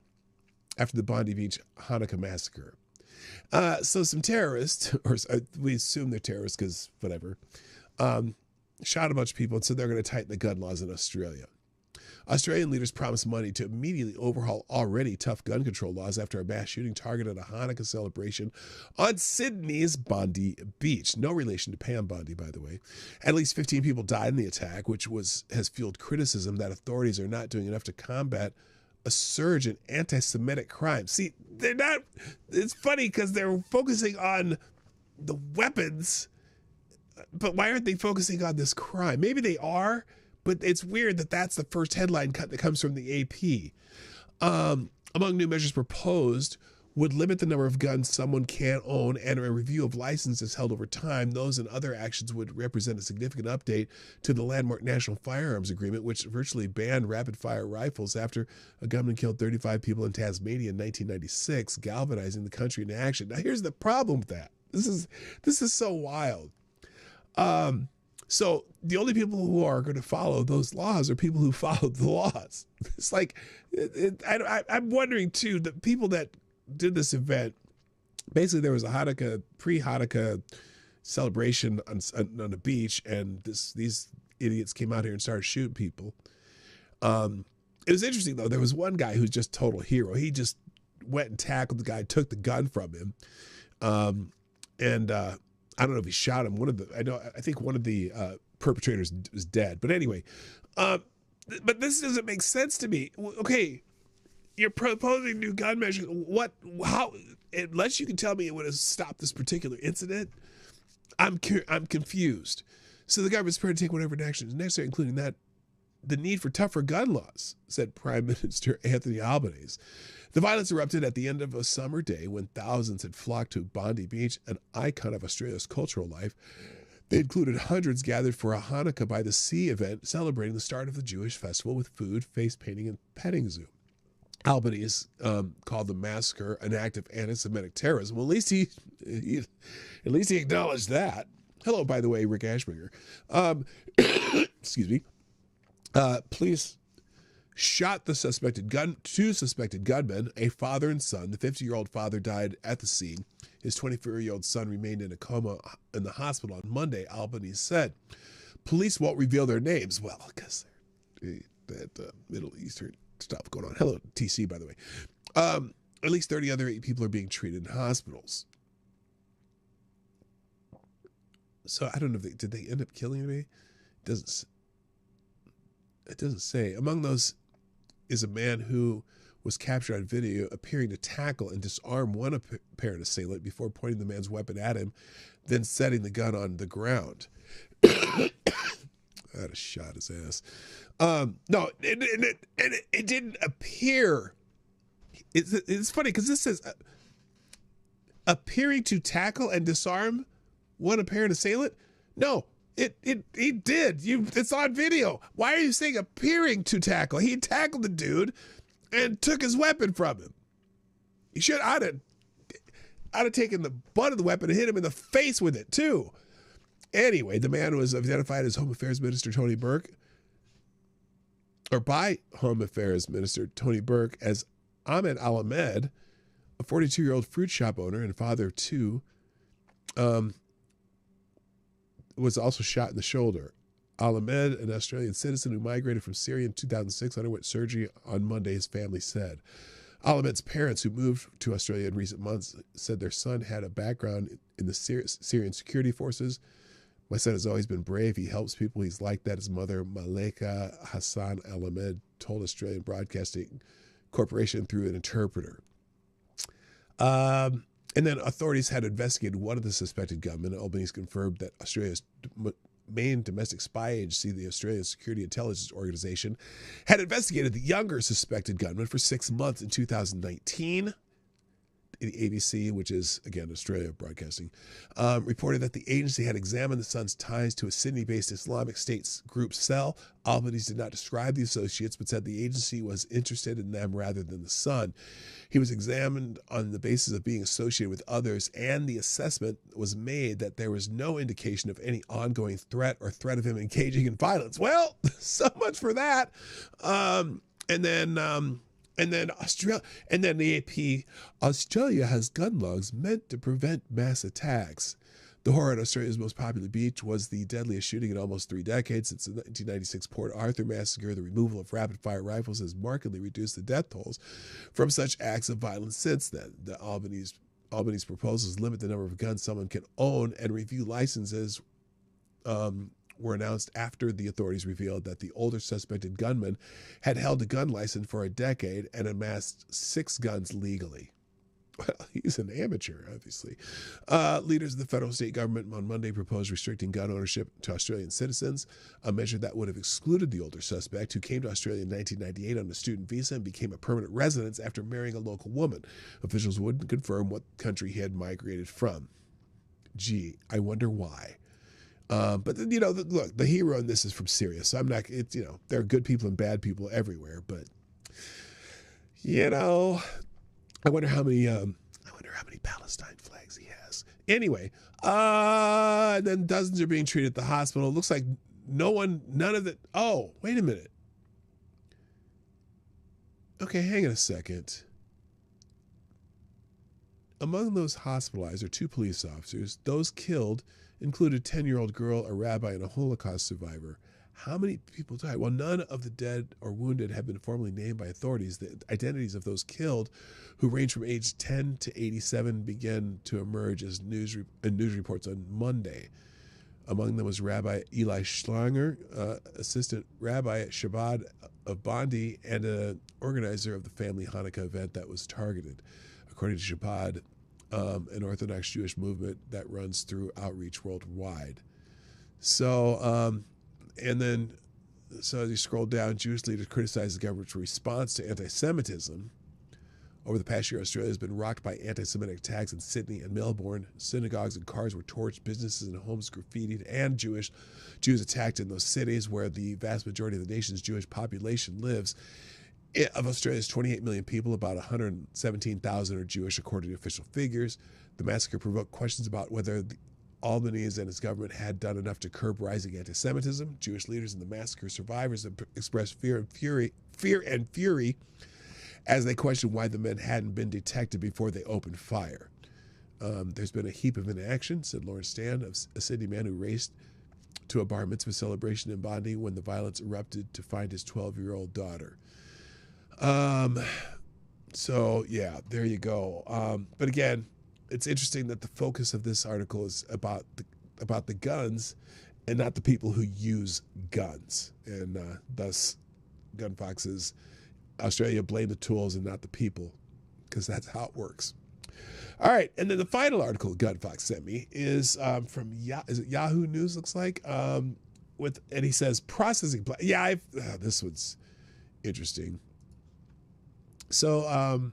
after the Bondi Beach Hanukkah massacre. So some terrorists, or we assume they're terrorists because whatever, shot a bunch of people, and so they're going to tighten the gun laws in Australia. Australian leaders promised money to immediately overhaul already tough gun control laws after a mass shooting targeted a Hanukkah celebration on Sydney's Bondi Beach. No relation to Pam Bondi, by the way. At least 15 people died in the attack, which has fueled criticism that authorities are not doing enough to combat a surge in anti-Semitic crime. See, they're not. It's funny because they're focusing on the weapons, but why aren't they focusing on this crime? Maybe they are, but it's weird that that's the first headline cut that comes from the AP. Among new measures proposed would limit the number of guns someone can own, and a review of licenses held over time. Those and other actions would represent a significant update to the landmark National Firearms Agreement, which virtually banned rapid-fire rifles after a gunman killed 35 people in Tasmania in 1996, galvanizing the country into action. Now, here's the problem with that. This is so wild. So the only people who are going to follow those laws are people who followed the laws. It's like, I'm wondering too, the people that did this event, basically there was a pre-Hanukkah celebration on the beach, and these idiots came out here and started shooting people. It was interesting though. There was one guy who's just total hero. He just went and tackled the guy, took the gun from him, and I don't know if he shot him. I think one of the perpetrators was dead. But anyway, but this doesn't make sense to me. Okay, you're proposing new gun measures. How? Unless you can tell me it would have stopped this particular incident, I'm confused. So the government's prepared to take whatever action is necessary, including the need for tougher gun laws, said Prime Minister Anthony Albanese. The violence erupted at the end of a summer day when thousands had flocked to Bondi Beach, an icon of Australia's cultural life. They included hundreds gathered for a Hanukkah by the Sea event, celebrating the start of the Jewish festival with food, face painting, and petting zoo. Albanese called the massacre an act of anti-Semitic terrorism. Well, at least he acknowledged that. Hello, by the way, Rick Ashbringer. Excuse me. Police shot two suspected gunmen, a father and son. The 50-year-old father died at the scene. His 24-year-old son remained in a coma in the hospital on Monday, Albanese said. Police won't reveal their names. Well, because that Middle Eastern stuff going on. Hello, TC, by the way. At least 30 other people are being treated in hospitals. So I don't know if did they end up killing anybody? It doesn't say. Among those is a man who was captured on video appearing to tackle and disarm one apparent assailant before pointing the man's weapon at him, then setting the gun on the ground. I'd have shot his ass. No, it didn't appear. It's funny because this says appearing to tackle and disarm one apparent assailant. No, he did. It's on video. Why are you saying appearing to tackle? He tackled the dude and took his weapon from him. He should. I'd have taken the butt of the weapon and hit him in the face with it, too. Anyway, the man was identified as Home Affairs Minister Tony Burke, or by Home Affairs Minister Tony Burke, as Ahmed Al-Ahmed, a 42-year-old fruit shop owner and father of two, was also shot in the shoulder. Al-Ahmed, an Australian citizen who migrated from Syria in 2006, underwent surgery on Monday, his family said. Al-Ahmed's parents, who moved to Australia in recent months, said their son had a background in the Syrian security forces. My son has always been brave. He helps people. He's like that. His mother, Maleka Hassan Al-Ahmed, told Australian Broadcasting Corporation through an interpreter. And then authorities had investigated one of the suspected gunmen. Albanese confirmed that Australia's main domestic spy agency, the Australian Security Intelligence Organization, had investigated the younger suspected gunman for 6 months in 2019. The ABC, which is, again, Australia Broadcasting, reported that the agency had examined the son's ties to a Sydney-based Islamic State group cell. Albanese did not describe the associates, but said the agency was interested in them rather than the son. He was examined on the basis of being associated with others, and the assessment was made that there was no indication of any ongoing threat or threat of him engaging in violence. Well, so much for that. And then the AP, Australia has gun laws meant to prevent mass attacks. The horror at Australia's most popular beach was the deadliest shooting in almost 3 decades. Since the 1996 Port Arthur massacre, the removal of rapid-fire rifles has markedly reduced the death tolls from such acts of violence since then. The Albany's proposals limit the number of guns someone can own, and review licenses were announced after the authorities revealed that the older suspected gunman had held a gun license for a decade and amassed 6 guns legally. Well, he's an amateur, obviously. Leaders of the federal state government on Monday proposed restricting gun ownership to Australian citizens, a measure that would have excluded the older suspect who came to Australia in 1998 on a student visa and became a permanent resident after marrying a local woman. Officials wouldn't confirm what country he had migrated from. Gee, I wonder why. But, you know, look, the hero in this is from Syria, so I'm not, it's, you know, there are good people and bad people everywhere, but, you know, I wonder how many Palestine flags he has. Anyway, and then dozens are being treated at the hospital. It looks like none of the, oh, wait a minute. Okay, hang on a second. Among those hospitalized are 2 police officers. Those killed included a 10-year-old girl, a rabbi, and a Holocaust survivor. How many people died? Well, none of the dead or wounded have been formally named by authorities. The identities of those killed, who range from age 10 to 87, began to emerge as news reports on Monday. Among them was Rabbi Eli Schlanger, assistant rabbi at Shabbat of Bondi, and an organizer of the family Hanukkah event that was targeted. According to Shabbat, an Orthodox Jewish movement that runs through outreach worldwide. So, and then, so as you scroll down, Jewish leaders criticized the government's response to anti-Semitism. Over the past year, Australia has been rocked by anti-Semitic attacks in Sydney and Melbourne. Synagogues and cars were torched, businesses and homes graffitied, and Jews attacked in those cities where the vast majority of the nation's Jewish population lives. Of Australia's 28 million people, about 117,000 are Jewish, according to official figures. The massacre provoked questions about whether Albanese and his government had done enough to curb rising anti-Semitism. Jewish leaders and the massacre survivors have expressed fear and fury as they questioned why the men hadn't been detected before they opened fire. There's been a heap of inaction, said Lawrence Stan, a Sydney man who raced to a bar mitzvah celebration in Bondi when the violence erupted to find his 12-year-old daughter. So yeah, there you go. But again, it's interesting that the focus of this article is about the guns and not the people who use guns. And thus, Gun Fox's Australia blame the tools and not the people, because that's how it works. All right, and then the final article Gun Fox sent me is from Yahoo News, looks like, and he says processing. This one's interesting. So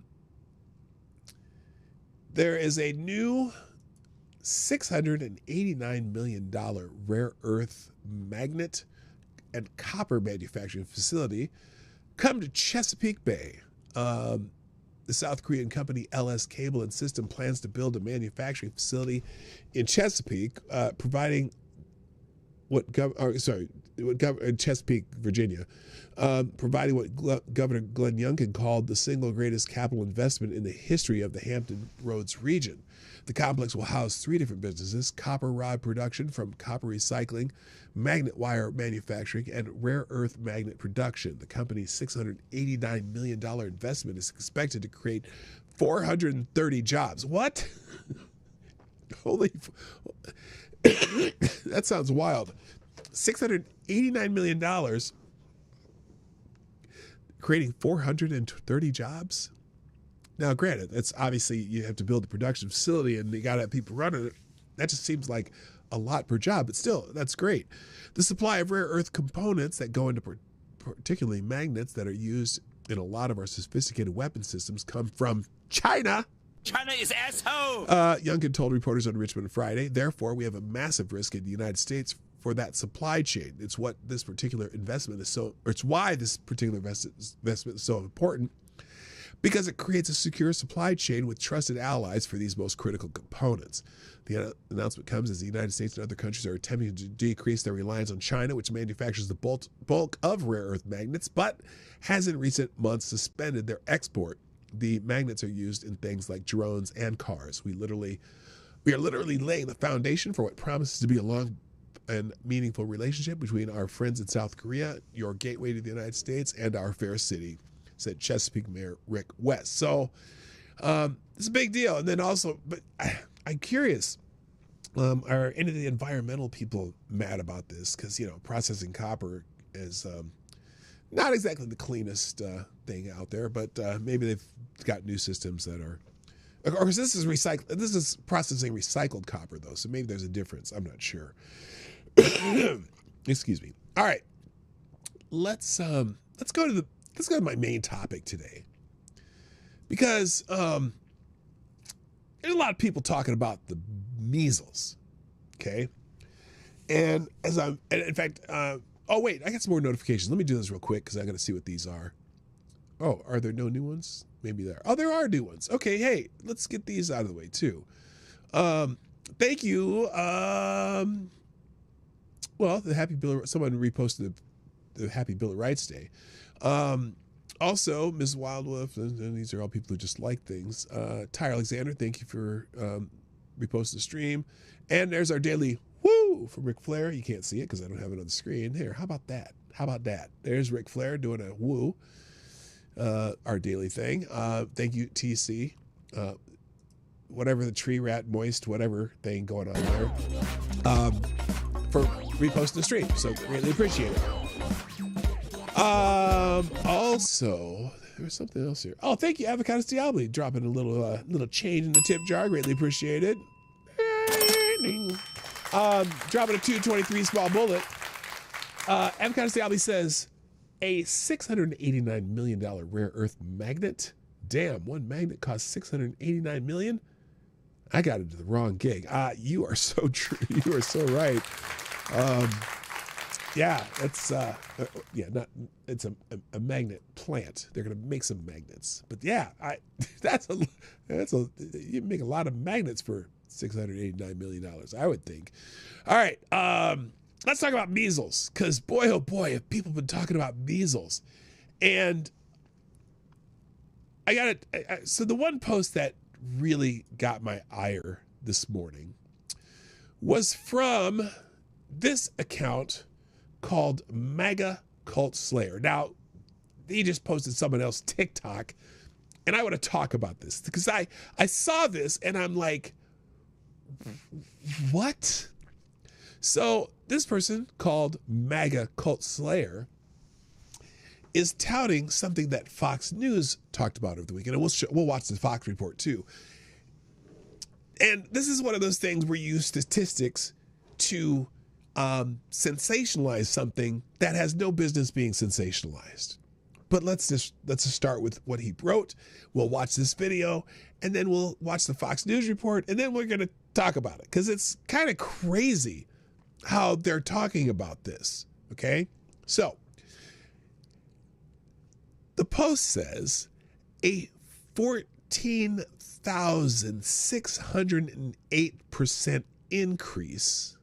there is a new $689 million rare earth magnet and copper manufacturing facility come to Chesapeake Bay. The South Korean company LS Cable and System plans to build a manufacturing facility in Chesapeake, providing Chesapeake, Virginia, providing what Governor Glenn Youngkin called the single greatest capital investment in the history of the Hampton Roads region. The complex will house 3 different businesses: copper rod production from copper recycling, magnet wire manufacturing, and rare earth magnet production. The company's $689 million investment is expected to create 430 jobs. What? Holy... That sounds wild. $689 million creating 430 jobs? Now, granted, that's obviously you have to build a production facility and you got to have people running it. That just seems like a lot per job, but still, that's great. The supply of rare earth components that go into particularly magnets that are used in a lot of our sophisticated weapon systems come from China. China is asshole. Youngkin told reporters on Richmond Friday, therefore, we have a massive risk in the United States for that supply chain. It's what this particular investment is so, or it's why this particular investment is so important, because it creates a secure supply chain with trusted allies for these most critical components. The announcement comes as the United States and other countries are attempting to decrease their reliance on China, which manufactures the bulk of rare earth magnets, but has in recent months suspended their export. The magnets are used in things like drones and cars. We are literally laying the foundation for what promises to be a long and meaningful relationship between our friends in South Korea, your gateway to the United States, and our fair city, said Chesapeake Mayor Rick West. So it's a big deal. And then also, but I'm curious, are any of the environmental people mad about this? Because, you know, processing copper is not exactly the cleanest thing out there, but maybe they've got new systems that are, of course, this is processing recycled copper though, so maybe there's a difference. I'm not sure. Excuse me. All right, let's go to my main topic today, because there's a lot of people talking about the measles. Okay, and in fact. Oh, wait, I got some more notifications. Let me do this real quick because I got to see what these are. Oh, are there no new ones? Maybe there are. Oh, there are new ones. Okay, hey, let's get these out of the way too. Thank you. Well, someone reposted the Happy Bill of Rights Day. Also, Ms. Wildwolf, and these are all people who just like things. Ty Alexander, thank you for reposting the stream. And there's our daily woo from Ric Flair. You can't see it because I don't have it on the screen. Here, how about that? How about that? There's Ric Flair doing a woo, our daily thing. Thank you, TC. Whatever the tree rat moist, whatever thing going on there, for reposting the stream. So greatly appreciate it. Also, there was something else here. Oh, thank you, Avocados Diablo, dropping a little change in the tip jar. Greatly appreciate it. Dropping a 223 small bullet. Avocados Diablo says a $689 million rare earth magnet. Damn, one magnet costs $689 million. I got into the wrong gig. You are so true. You are so right. Yeah, it's it's a magnet plant. They're gonna make some magnets. But yeah, you make a lot of magnets for $689 million, I would think. All right, let's talk about measles, because boy, oh boy, have people been talking about measles. And I got it. So the one post that really got my ire this morning was from this account called MAGA Cult Slayer. Now, he just posted someone else's TikTok, and I want to talk about this because I saw this and I'm like, what? So this person called MAGA Cult Slayer is touting something that Fox News talked about over the weekend, and we'll watch the Fox report too. And this is one of those things where you use statistics to sensationalize something that has no business being sensationalized. But let's just start with what he wrote. We'll watch this video, and then we'll watch the Fox News report, and then we're going to talk about it because it's kind of crazy how they're talking about this. Okay, so the post says a 14,608% increase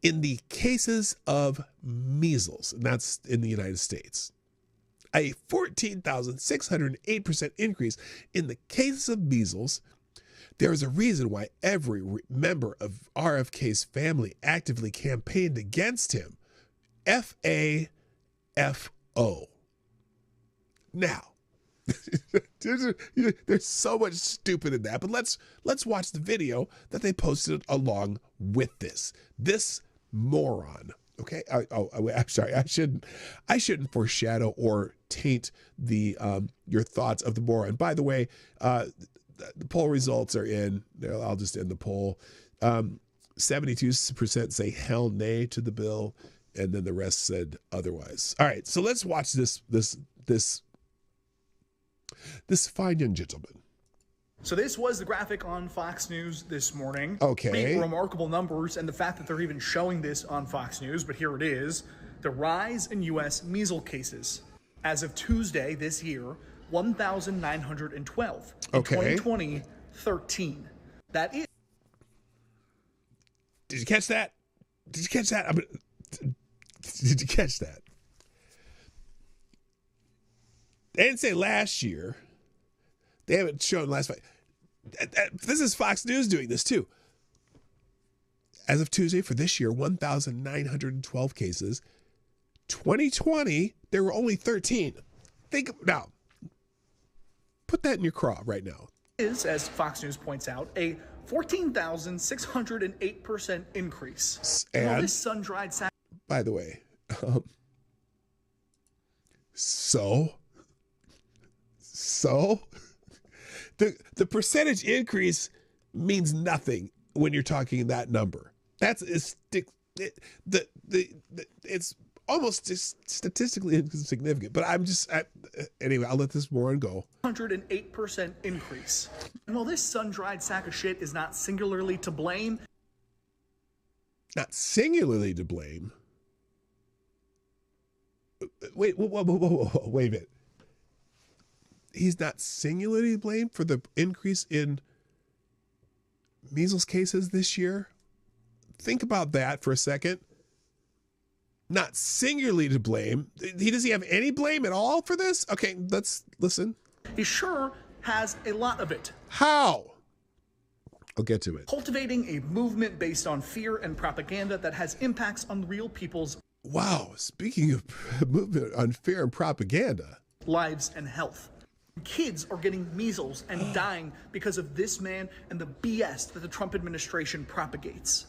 in the cases of measles, and that's in the United States. A 14,608% increase in the cases of measles. There is a reason why every member of RFK's family actively campaigned against him. FAFO. Now, there's so much stupid in that, but let's watch the video that they posted along with this. This moron. Okay. I'm sorry. I shouldn't foreshadow or taint the your thoughts of the moron. By the way, the poll results are in. I'll just end the poll. 72% say hell nay to the bill, and then the rest said otherwise. All right, so let's watch this fine young gentleman. So this was the graphic on Fox News this morning. Okay. Pretty remarkable numbers, and the fact that they're even showing this on Fox News, but here it is. The rise in U.S. measles cases. As of Tuesday this year, 1,912. In Okay. 2020, 13. That is. Did you catch that? Did you catch that? Did you catch that? They didn't say last year. They haven't shown last fight. This is Fox News doing this too. As of Tuesday for this year, 1,912 cases. 2020, there were only 13. Think now. Put that in your craw right now. Is, as Fox News points out, a 14,608% increase. And this sun-dried sack. by the way, so the percentage increase means nothing when you're talking that number. It's almost just statistically insignificant. But anyway, I'll let this moron go. 108% increase. And while this sun-dried sack of shit is not singularly to blame. Not singularly to blame. Wait, whoa, wait a minute. He's not singularly blamed for the increase in measles cases this year? Think about that for a second. Not singularly to blame. Does he have any blame at all for this? Okay, let's listen. He sure has a lot of it. How? I'll get to it. Cultivating a movement based on fear and propaganda that has impacts on real people's Wow, speaking of movement on fear and propaganda. Lives and health. Kids are getting measles and dying because of this man and the BS that the Trump administration propagates.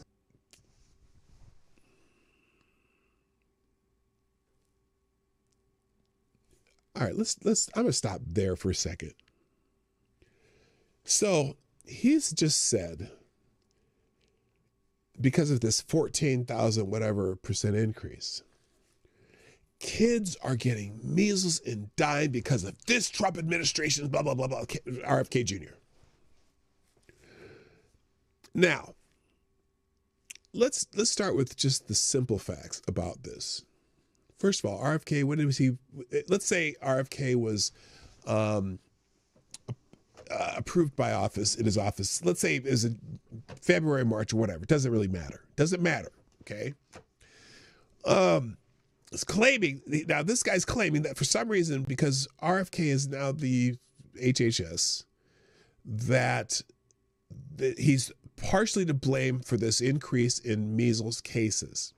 All right, I'm gonna stop there for a second. So he's just said, because of this 14,000 whatever percent increase, kids are getting measles and dying because of this Trump administration's blah, blah, blah, blah, RFK Jr. Now, let's start with just the simple facts about this. First of all, RFK, when was he? Let's say RFK was approved by office in his office. Let's say it was in February, March, or whatever. It doesn't really matter. Doesn't matter. Okay. It's claiming now. This guy's claiming that for some reason, because RFK is now the HHS, that he's partially to blame for this increase in measles cases.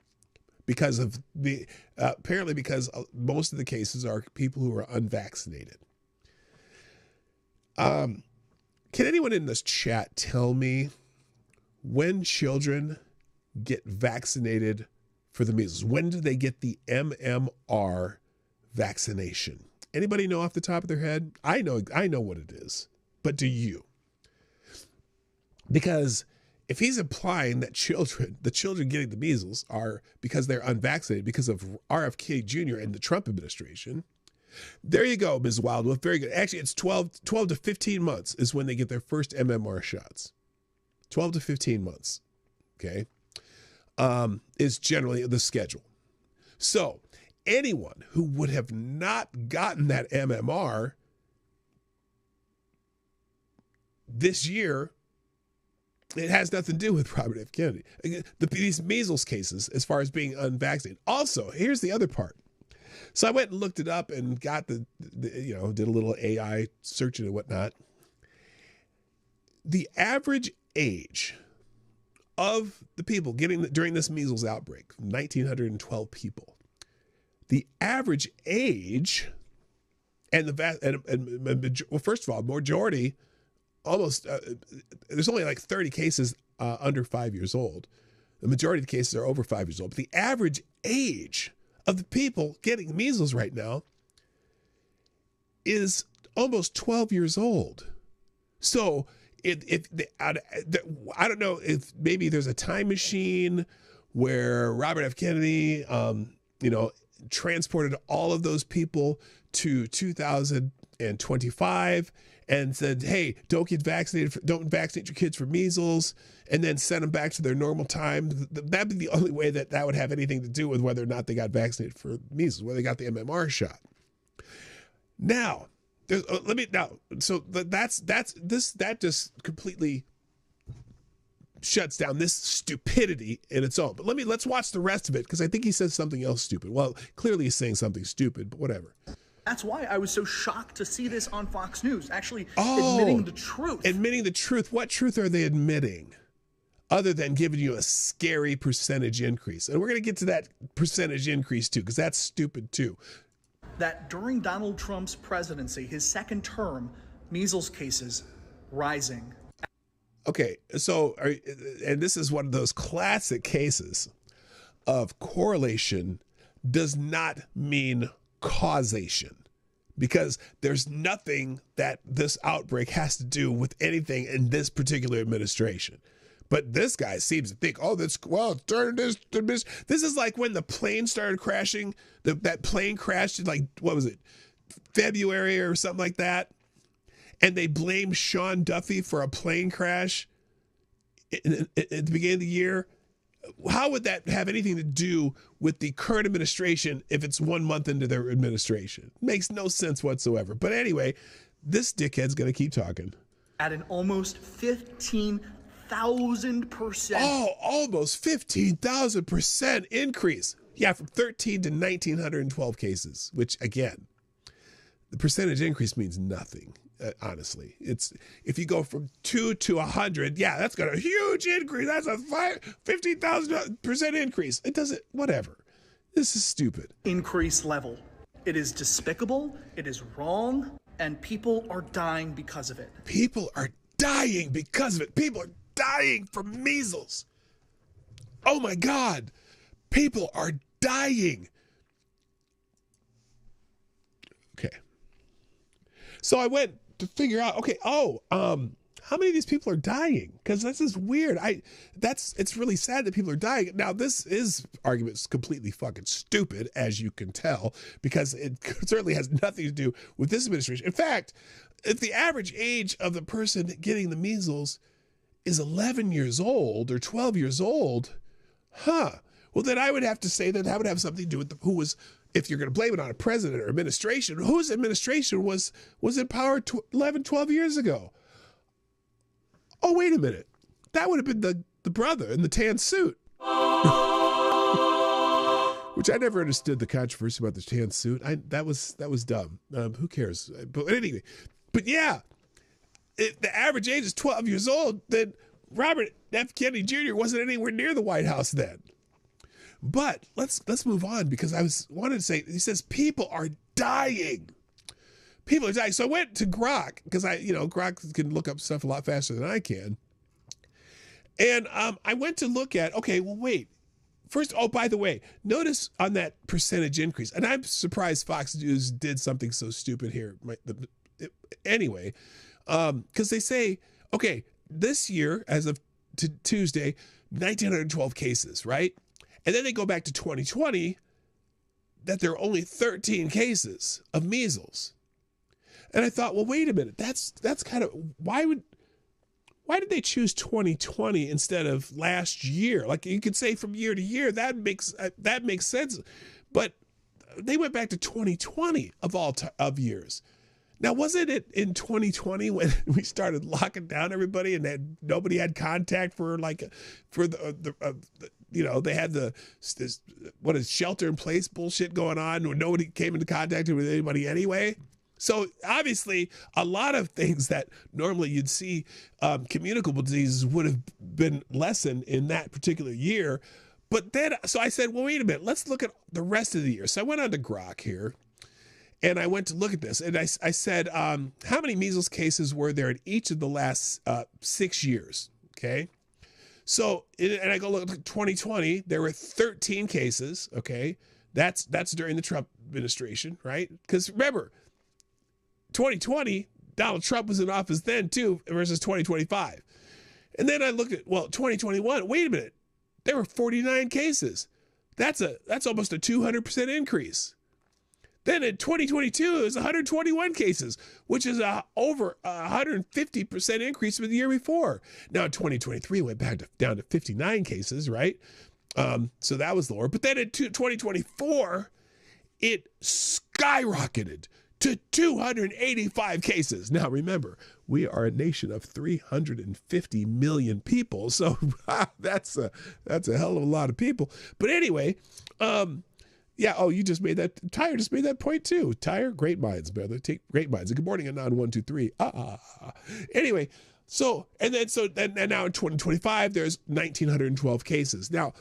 Because of the apparently because most of the cases are people who are unvaccinated. Can anyone in this chat tell me when children get vaccinated for the measles? When do they get the MMR vaccination? Anybody know off the top of their head? I know what it is, but do you? Because if he's implying that the children getting the measles are because they're unvaccinated because of RFK Jr. and the Trump administration, there you go, Ms. Wildwolf. Very good. Actually, it's 12 to 15 months is when they get their first MMR shots. 12 to 15 months, okay, is generally the schedule. So anyone who would have not gotten that MMR this year, it has nothing to do with Robert F. Kennedy. These measles cases, as far as being unvaccinated. Also, here's the other part. So I went and looked it up and got did a little AI searching and whatnot. The average age of the people during this measles outbreak, 1,912 people. The average age well, first of all, majority, almost, there's only like 30 cases under 5 years old. The majority of the cases are over 5 years old. But the average age of the people getting measles right now is almost 12 years old. So I don't know if maybe there's a time machine where Robert F. Kennedy, transported all of those people to 2025 and said, hey, don't vaccinate your kids for measles, and then send them back to their normal time. That'd be the only way that would have anything to do with whether or not they got vaccinated for measles, whether they got the MMR shot. Now, that just completely shuts down this stupidity in its own. But let's watch the rest of it, because I think he says something else stupid. Well, clearly he's saying something stupid, but whatever. That's why I was so shocked to see this on Fox News, actually admitting the truth. Admitting the truth. What truth are they admitting? Other than giving you a scary percentage increase. And we're going to get to that percentage increase too, because that's stupid too. That during Donald Trump's presidency, his second term, measles cases rising. Okay, so, and this is one of those classic cases of correlation does not mean causation, because there's nothing that this outbreak has to do with anything in this particular administration. But this guy seems to think, this is like when the plane started crashing, that plane crashed in what was it, February or something like that. And they blamed Sean Duffy for a plane crash at the beginning of the year. How would that have anything to do with the current administration if it's 1 month into their administration? Makes no sense whatsoever. But anyway, this dickhead's going to keep talking. At an almost 15,000%. Oh, almost 15,000% increase. Yeah, from 13 to 1,912 cases, which again, the percentage increase means nothing. Honestly, it's if you go from 2 to 100, yeah, that's got a huge increase. That's a 15,000% increase. It doesn't, whatever. This is stupid. Increase level. It is despicable. It is wrong. And people are dying because of it. People are dying because of it. People are dying from measles. Oh my God. People are dying. Okay. So I went to figure out, how many of these people are dying? Because this is weird. It's really sad that people are dying. Now, this argument is completely fucking stupid, as you can tell, because it certainly has nothing to do with this administration. In fact, if the average age of the person getting the measles is 11 years old or 12 years old, well, then I would have to say that would have something to do with if you're going to blame it on a president or administration, whose administration was in power 11, 12 years ago? Oh, wait a minute. That would have been the brother in the tan suit. Which I never understood the controversy about the tan suit. That was dumb. Who cares? But anyway, yeah, if the average age is 12 years old, then Robert F. Kennedy Jr. wasn't anywhere near the White House then. But let's move on, because I wanted to say, he says people are dying. People are dying. So I went to Grok, because Grok can look up stuff a lot faster than I can. And I went to look at, wait. First, by the way, notice on that percentage increase, and I'm surprised Fox News did something so stupid here. Anyway, because they say, this year, as of Tuesday, 1,912 cases, right? And then they go back to 2020, that there are only 13 cases of measles. And I thought, well, wait a minute. That's kind of, why did they choose 2020 instead of last year? Like, you could say from year to year, that makes sense. But they went back to 2020 of years. Now, wasn't it in 2020 when we started locking down everybody and that nobody had contact for they had this shelter in place bullshit going on where nobody came into contact with anybody anyway? So obviously, a lot of things that normally you'd see communicable diseases would have been lessened in that particular year. But then, so I said, well, wait a minute, let's look at the rest of the year. So I went on to Grok here, and I went to look at this, and I said, how many measles cases were there in each of the last 6 years? Okay. So, and I go look at 2020, there were 13 cases. Okay. That's during the Trump administration, right? Because remember, 2020, Donald Trump was in office then too, versus 2025. And then I looked at, 2021, wait a minute, there were 49 cases. That's almost a 200% increase. Then in 2022, it was 121 cases, which is over 150% increase from the year before. Now in 2023, it went down to 59 cases, right? So that was lower. But then in 2024, it skyrocketed to 285 cases. Now remember, we are a nation of 350 million people, so that's a hell of a lot of people. But anyway, yeah. Oh, you just made that. Tyre just made that point too. Tyre, great minds, brother. Take great minds. Good morning, Anon 123. Anyway, and now in 2025, there's 1,912 cases. Now,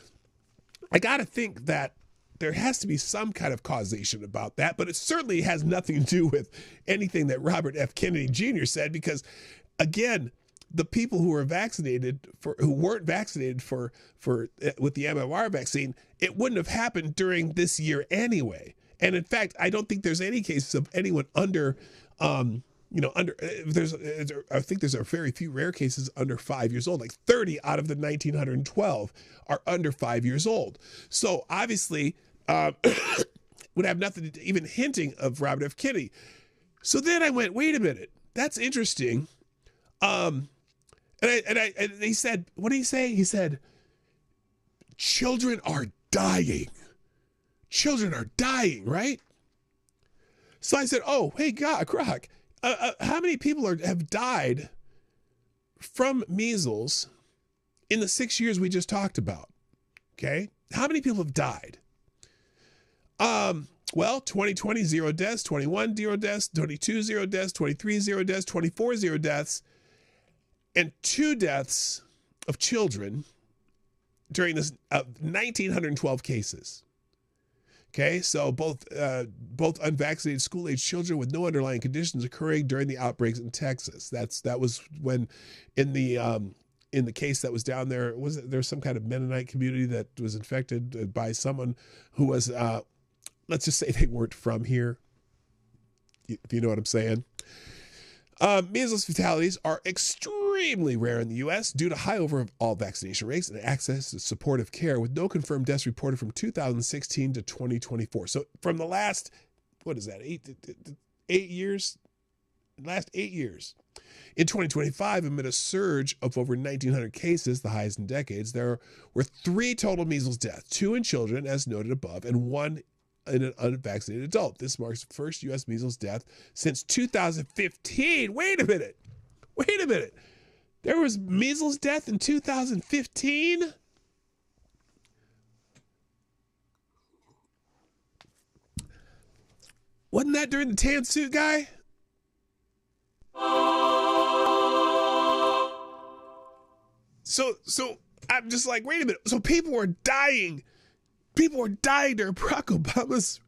I got to think that there has to be some kind of causation about that, but it certainly has nothing to do with anything that Robert F. Kennedy Jr. said, because again, the people who weren't vaccinated with the MMR vaccine, it wouldn't have happened during this year anyway. And in fact, I don't think there's any cases of anyone under, I think there's a very few rare cases under 5 years old. Like 30 out of the 1,912 are under 5 years old. So obviously, would have nothing to even hinting of Robert F. Kennedy. So then I went, wait a minute, that's interesting. And he said, what did he say? He said, children are dying. Children are dying, right? So I said, oh, hey, Grok, how many people have died from measles in the 6 years we just talked about? Okay. How many people have died? 2020, 0 deaths, 21, 0 deaths, 22, 0 deaths, 23, 0 deaths, 24, 0 deaths, and 2 deaths of children during this 1,912 cases. Okay, so both unvaccinated school-age children with no underlying conditions occurring during the outbreaks in Texas. That was when in the case that was down there, there's some kind of Mennonite community that was infected by someone who was, let's just say they weren't from here, if you know what I'm saying. Measles fatalities are extremely rare in the U.S. due to high overall vaccination rates and access to supportive care, with no confirmed deaths reported from 2016 to 2024. So from the last, 8 years? Last 8 years. In 2025, amid a surge of over 1,900 cases, the highest in decades, there were 3 total measles deaths, 2 in children, as noted above, and 1 in an unvaccinated adult. This marks the first U.S. measles death since 2015. Wait a minute. There was measles death in 2015? Wasn't that during the tan suit guy? So I'm just like, wait a minute. So people were dying. People were dying during Barack Obama's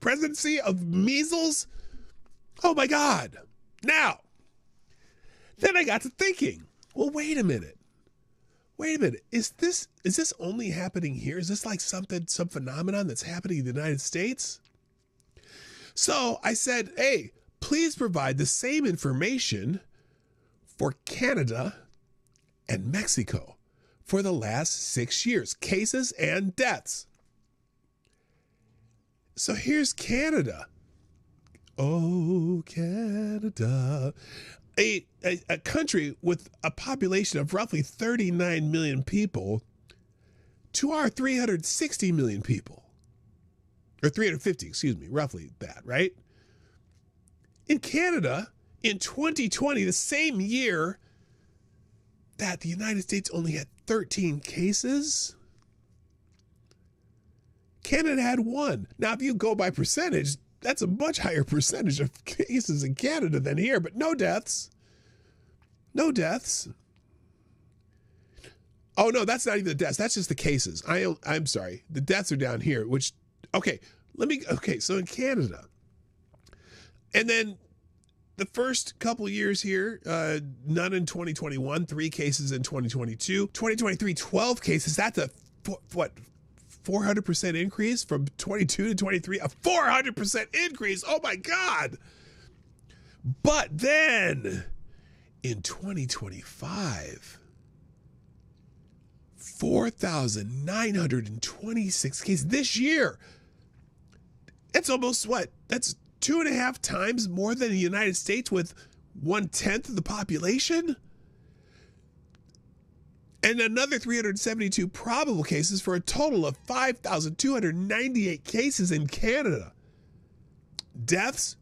presidency of measles? Oh my God. Now, then I got to thinking, well, wait a minute. Is this only happening here? Is this like some phenomenon that's happening in the United States? So I said, hey, please provide the same information for Canada and Mexico for the last 6 years, cases and deaths. So here's Canada. Oh, Canada. A country with a population of roughly 39 million people to our 360 million people. Or 350, roughly that, right? In Canada, in 2020, the same year that the United States only had 13 cases, Canada had 1. Now, if you go by percentage, that's a much higher percentage of cases in Canada than here, but no deaths. No deaths. Oh, no, that's not even the deaths. That's just the cases. I'm sorry. The deaths are down here, which, okay, so in Canada. And then the first couple years here, none in 2021, 3 cases in 2022. 2023, 12 cases. That's a, 400% increase from 22 to 23? A 400% increase. Oh, my God. But then in 2025, 4,926 cases this year. It's almost that's 2.5 times more than the United States with 1/10 of the population. And another 372 probable cases for a total of 5,298 cases in Canada. Deaths,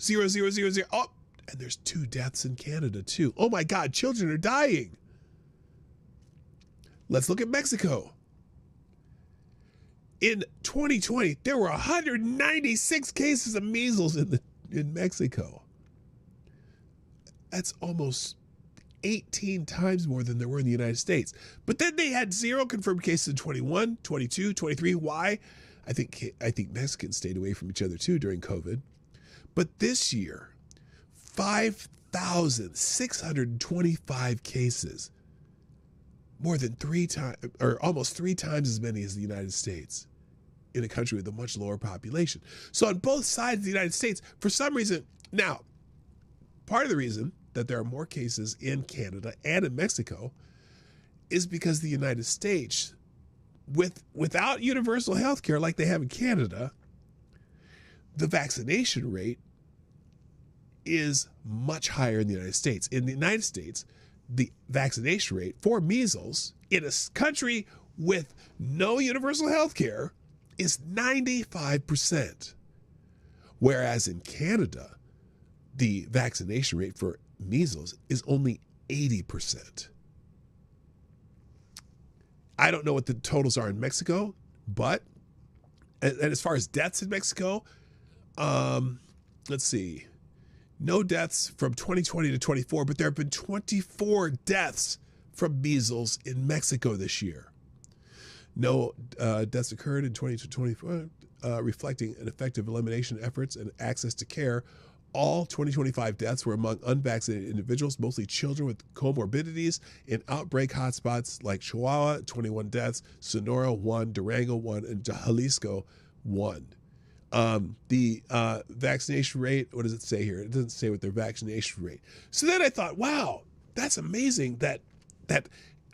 0, 0, 0, 0. Oh, and there's 2 deaths in Canada too. Oh my God, children are dying. Let's look at Mexico. In 2020, there were 196 cases of measles in Mexico. That's almost 18 times more than there were in the United States. But then they had 0 confirmed cases in 21, 22, 23. Why? I think Mexicans stayed away from each other too during COVID. But this year, 5,625 cases. More than 3 times, or almost 3 times as many as the United States, in a country with a much lower population. So on both sides of the United States, for some reason, now, part of the reason that there are more cases in Canada and in Mexico is because the United States, without universal health care like they have in Canada, the vaccination rate is much higher in the United States. In the United States, the vaccination rate for measles in a country with no universal health care is 95%. Whereas in Canada, the vaccination rate for measles is only 80%. I don't know what the totals are in Mexico, but, and as far as deaths in Mexico, let's see. No deaths from 2020 to 24, but there have been 24 deaths from measles in Mexico this year. No deaths occurred in 20 to 24, reflecting an effective elimination efforts and access to care. All 2025 deaths were among unvaccinated individuals, mostly children with comorbidities in outbreak hotspots like Chihuahua, 21 deaths, Sonora, 1, Durango, 1, and Jalisco, 1. The vaccination rate, what does it say here? It doesn't say what their vaccination rate. So then I thought, wow, that's amazing that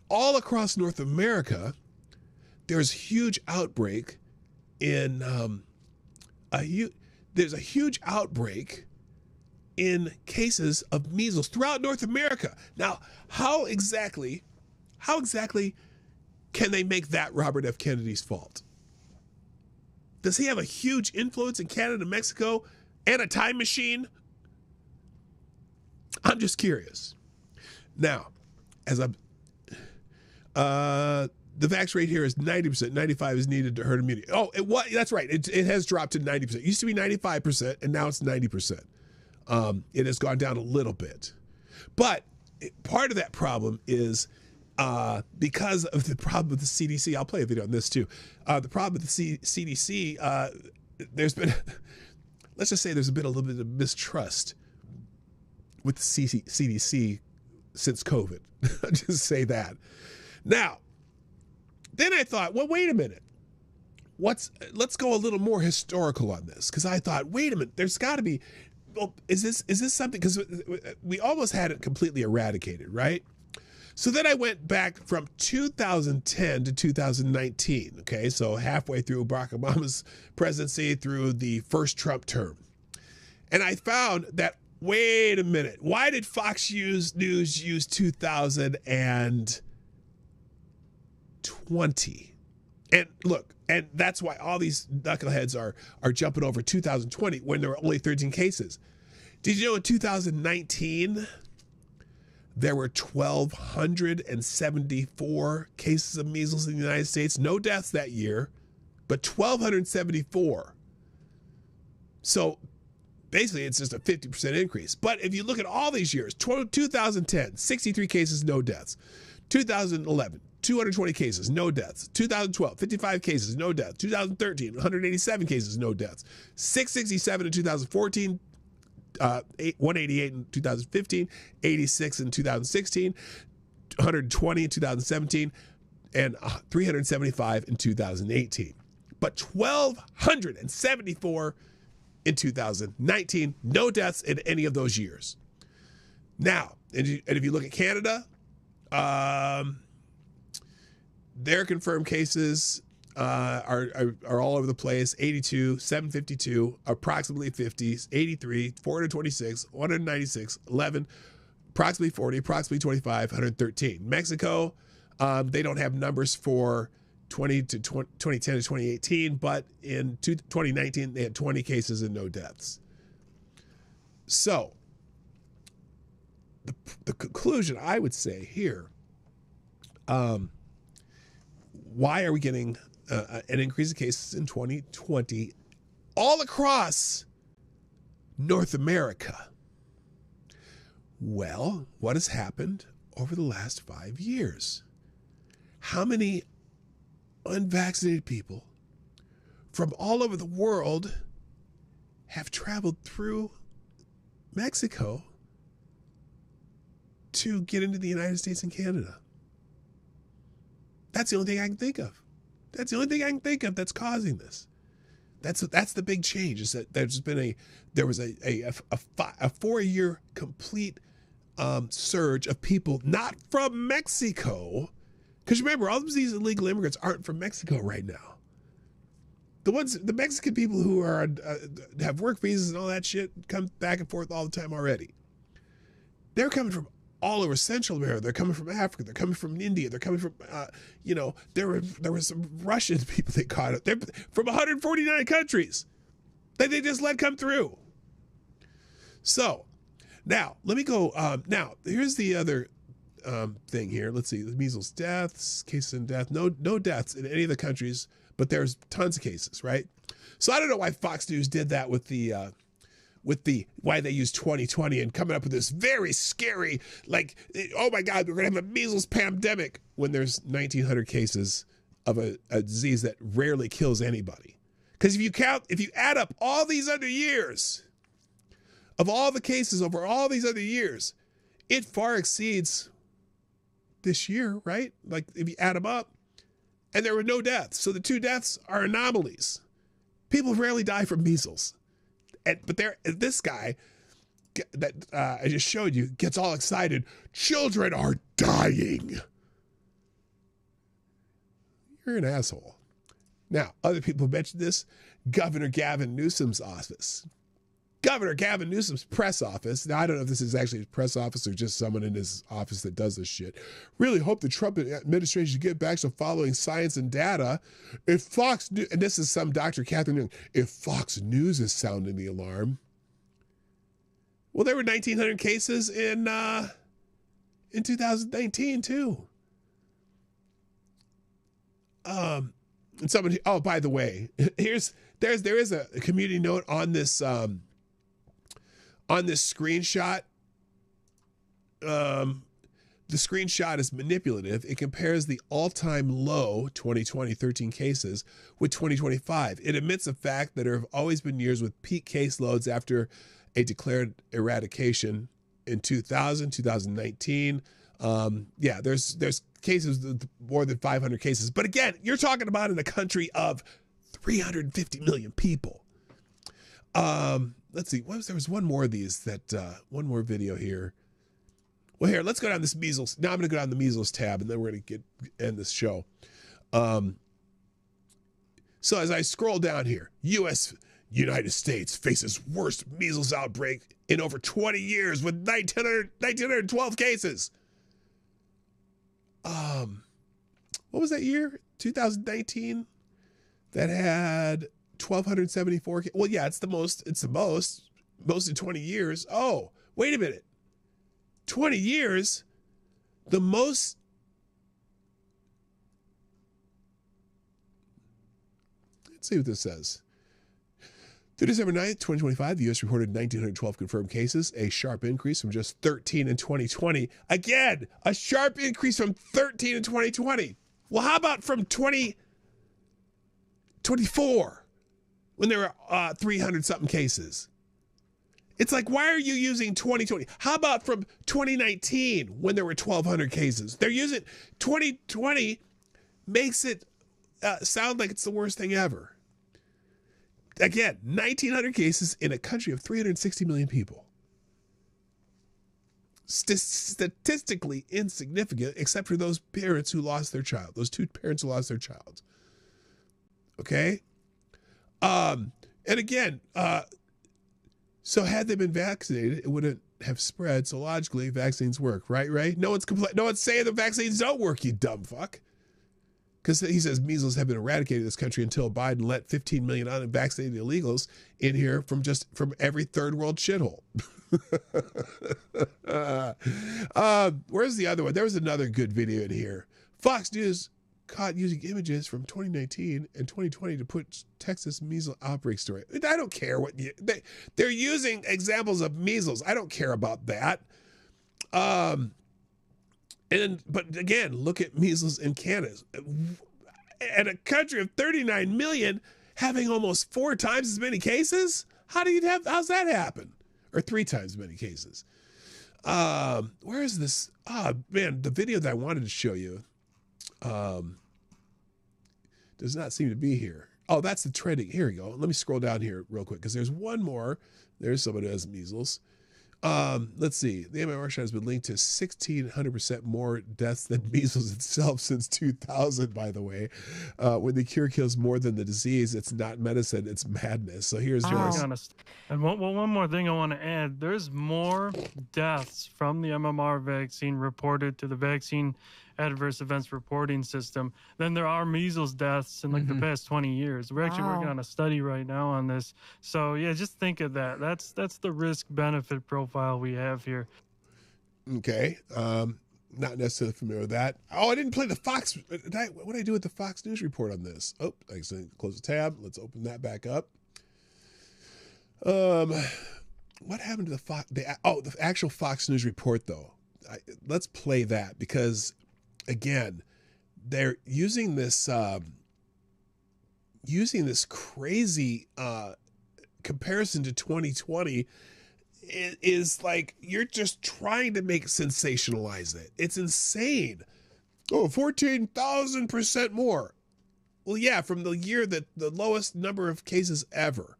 all across North America, there's huge outbreak in there's a huge outbreak in cases of measles throughout North America. Now, how exactly can they make that Robert F. Kennedy's fault? Does he have a huge influence in Canada, Mexico, and a time machine? I'm just curious. Now, as I'm, the vax rate here is 90%. 95% is needed to herd immunity. Oh, that's right. It has dropped to 90%. It used to be 95%, and now it's 90%. It has gone down a little bit. But part of that problem is because of the problem with the CDC. I'll play a video on this too. The problem with the CDC, there's been, let's just say there's been a little bit of mistrust with the CDC since COVID. I'll just say that. Now, then I thought, well, wait a minute. Let's go a little more historical on this, because I thought, wait a minute, there's got to be, well, is this something, because we almost had it completely eradicated, right? So then I went back from 2010 to 2019, okay? So halfway through Barack Obama's presidency through the first Trump term. And I found that, wait a minute, why did Fox News use 2020? And look, and that's why all these knuckleheads are jumping over 2020 when there were only 13 cases. Did you know in 2019, there were 1,274 cases of measles in the United States? No deaths that year, but 1,274. So basically, it's just a 50% increase. But if you look at all these years, 2010, 63 cases, no deaths. 2011, 220 cases, no deaths. 2012, 55 cases, no deaths. 2013, 187 cases, no deaths. 667 in 2014, 188 in 2015, 86 in 2016, 120 in 2017, and 375 in 2018. But 1,274 in 2019, no deaths in any of those years. Now, and if you look at Canada, their confirmed cases are all over the place. 82, 752, approximately 50, 83, 426, 196, 11, approximately 40, approximately 25, 113. Mexico, they don't have numbers for 2010 to 2018, but in 2019, they had 20 cases and no deaths. So the conclusion I would say here, why are we getting an increase in cases in 2020 all across North America? Well, what has happened over the last 5 years? How many unvaccinated people from all over the world have traveled through Mexico to get into the United States and Canada? That's the only thing I can think of. That's the only thing I can think of that's causing this. That's the big change, is that there was a 4-year complete surge of people not from Mexico. Because remember, all of these illegal immigrants aren't from Mexico right now. The Mexican people who are have work visas and all that shit come back and forth all the time already. They're coming from all over Central America. They're coming from Africa. They're coming from India. They're coming from, there were some Russian people they caught up. They're from 149 countries that they just let come through. So now let me go. Now here's the other thing here. Let's see. The measles deaths, cases and death. No deaths in any of the countries, but there's tons of cases, right? So I don't know why Fox News did that with the why they used 2020 and coming up with this very scary, like, oh my God, we're gonna have a measles pandemic when there's 1,900 cases of a disease that rarely kills anybody. Because if you add up all these other years of all the cases over all these other years, it far exceeds this year, right? Like if you add them up, and there were no deaths. So the 2 deaths are anomalies. People rarely die from measles. But this guy that I just showed you gets all excited. Children are dying. You're an asshole. Now, other people mentioned this. Governor Gavin Newsom's office. Governor Gavin Newsom's press office. Now, I don't know if this is actually his press office or just someone in his office that does this shit. Really hope the Trump administration get back to following science and data. If Fox News, and this is some Dr. Catherine Young, if Fox News is sounding the alarm. Well, there were 1,900 cases in 2019 too. And somebody, oh, by the way, there is a community note on this screenshot. The screenshot is manipulative. It compares the all-time low 2020 13 cases with 2025. It admits the fact that there have always been years with peak caseloads after a declared eradication in 2000, 2019. There's cases with more than 500 cases. But again, you're talking about in a country of 350 million people. Let's see. There was one more of these one more video here. Well, here, let's go down this measles. Now I'm going to go down the measles tab, and then we're going to end this show. So as I scroll down here, United States faces worst measles outbreak in over 20 years with 1,912 cases. What was that year? 2019? That had 1,274. Well, yeah, it's the most most in 20 years. Oh, wait a minute. 20 years, the most. Let's see what this says. Through December 9th, 2025, the U.S. reported 1,912 confirmed cases, a sharp increase from just 13 in 2020. Again, a sharp increase from 13 in 2020. Well, how about from 2024, when there were 300-something cases? It's like, why are you using 2020? How about from 2019, when there were 1,200 cases? They're using 2020, makes it sound like it's the worst thing ever. Again, 1,900 cases in a country of 360 million people. Statistically insignificant, except for those parents who lost their child. Those two parents who lost their child. Okay? And again, so had they been vaccinated, it wouldn't have spread. So logically, vaccines work, right? No one's saying the vaccines don't work, you dumb fuck. Because he says measles have been eradicated in this country until Biden let 15 million unvaccinated illegals in here from every third world shithole. Where's the other one? There was another good video in here. Fox News caught using images from 2019 and 2020 to put Texas measles outbreak story. I don't care what they're using examples of measles. I don't care about that. But again, look at measles in Canada. And a country of 39 million having almost 4 times as many cases? How's that happen? Or 3 times as many cases? Where is this? Oh, man, the video that I wanted to show you does not seem to be here. Oh, that's the trending. Here we go. Let me scroll down here real quick because there's one more. There's someone who has measles. Let's see. The MMR shot has been linked to 1,600% more deaths than measles itself since 2000, by the way. When the cure kills more than the disease, it's not medicine, it's madness. So here's yours. And one more thing I want to add. There's more deaths from the MMR vaccine reported to the vaccine adverse events reporting system than there are measles deaths in the past 20 years. We're actually working on a study right now on this. So yeah, just think of that. That's the risk benefit profile we have here. Okay. Not necessarily familiar with that. Oh, I didn't play the Fox. What did I do with the Fox News report on this? Oh, I accidentally closed the tab. Let's open that back up. What happened to the actual Fox News report though? Let's play that because again, they're using this crazy comparison to 2020 is like you're just trying to sensationalize it. It's insane. Oh, 14,000% more. Well, yeah, from the year that the lowest number of cases ever.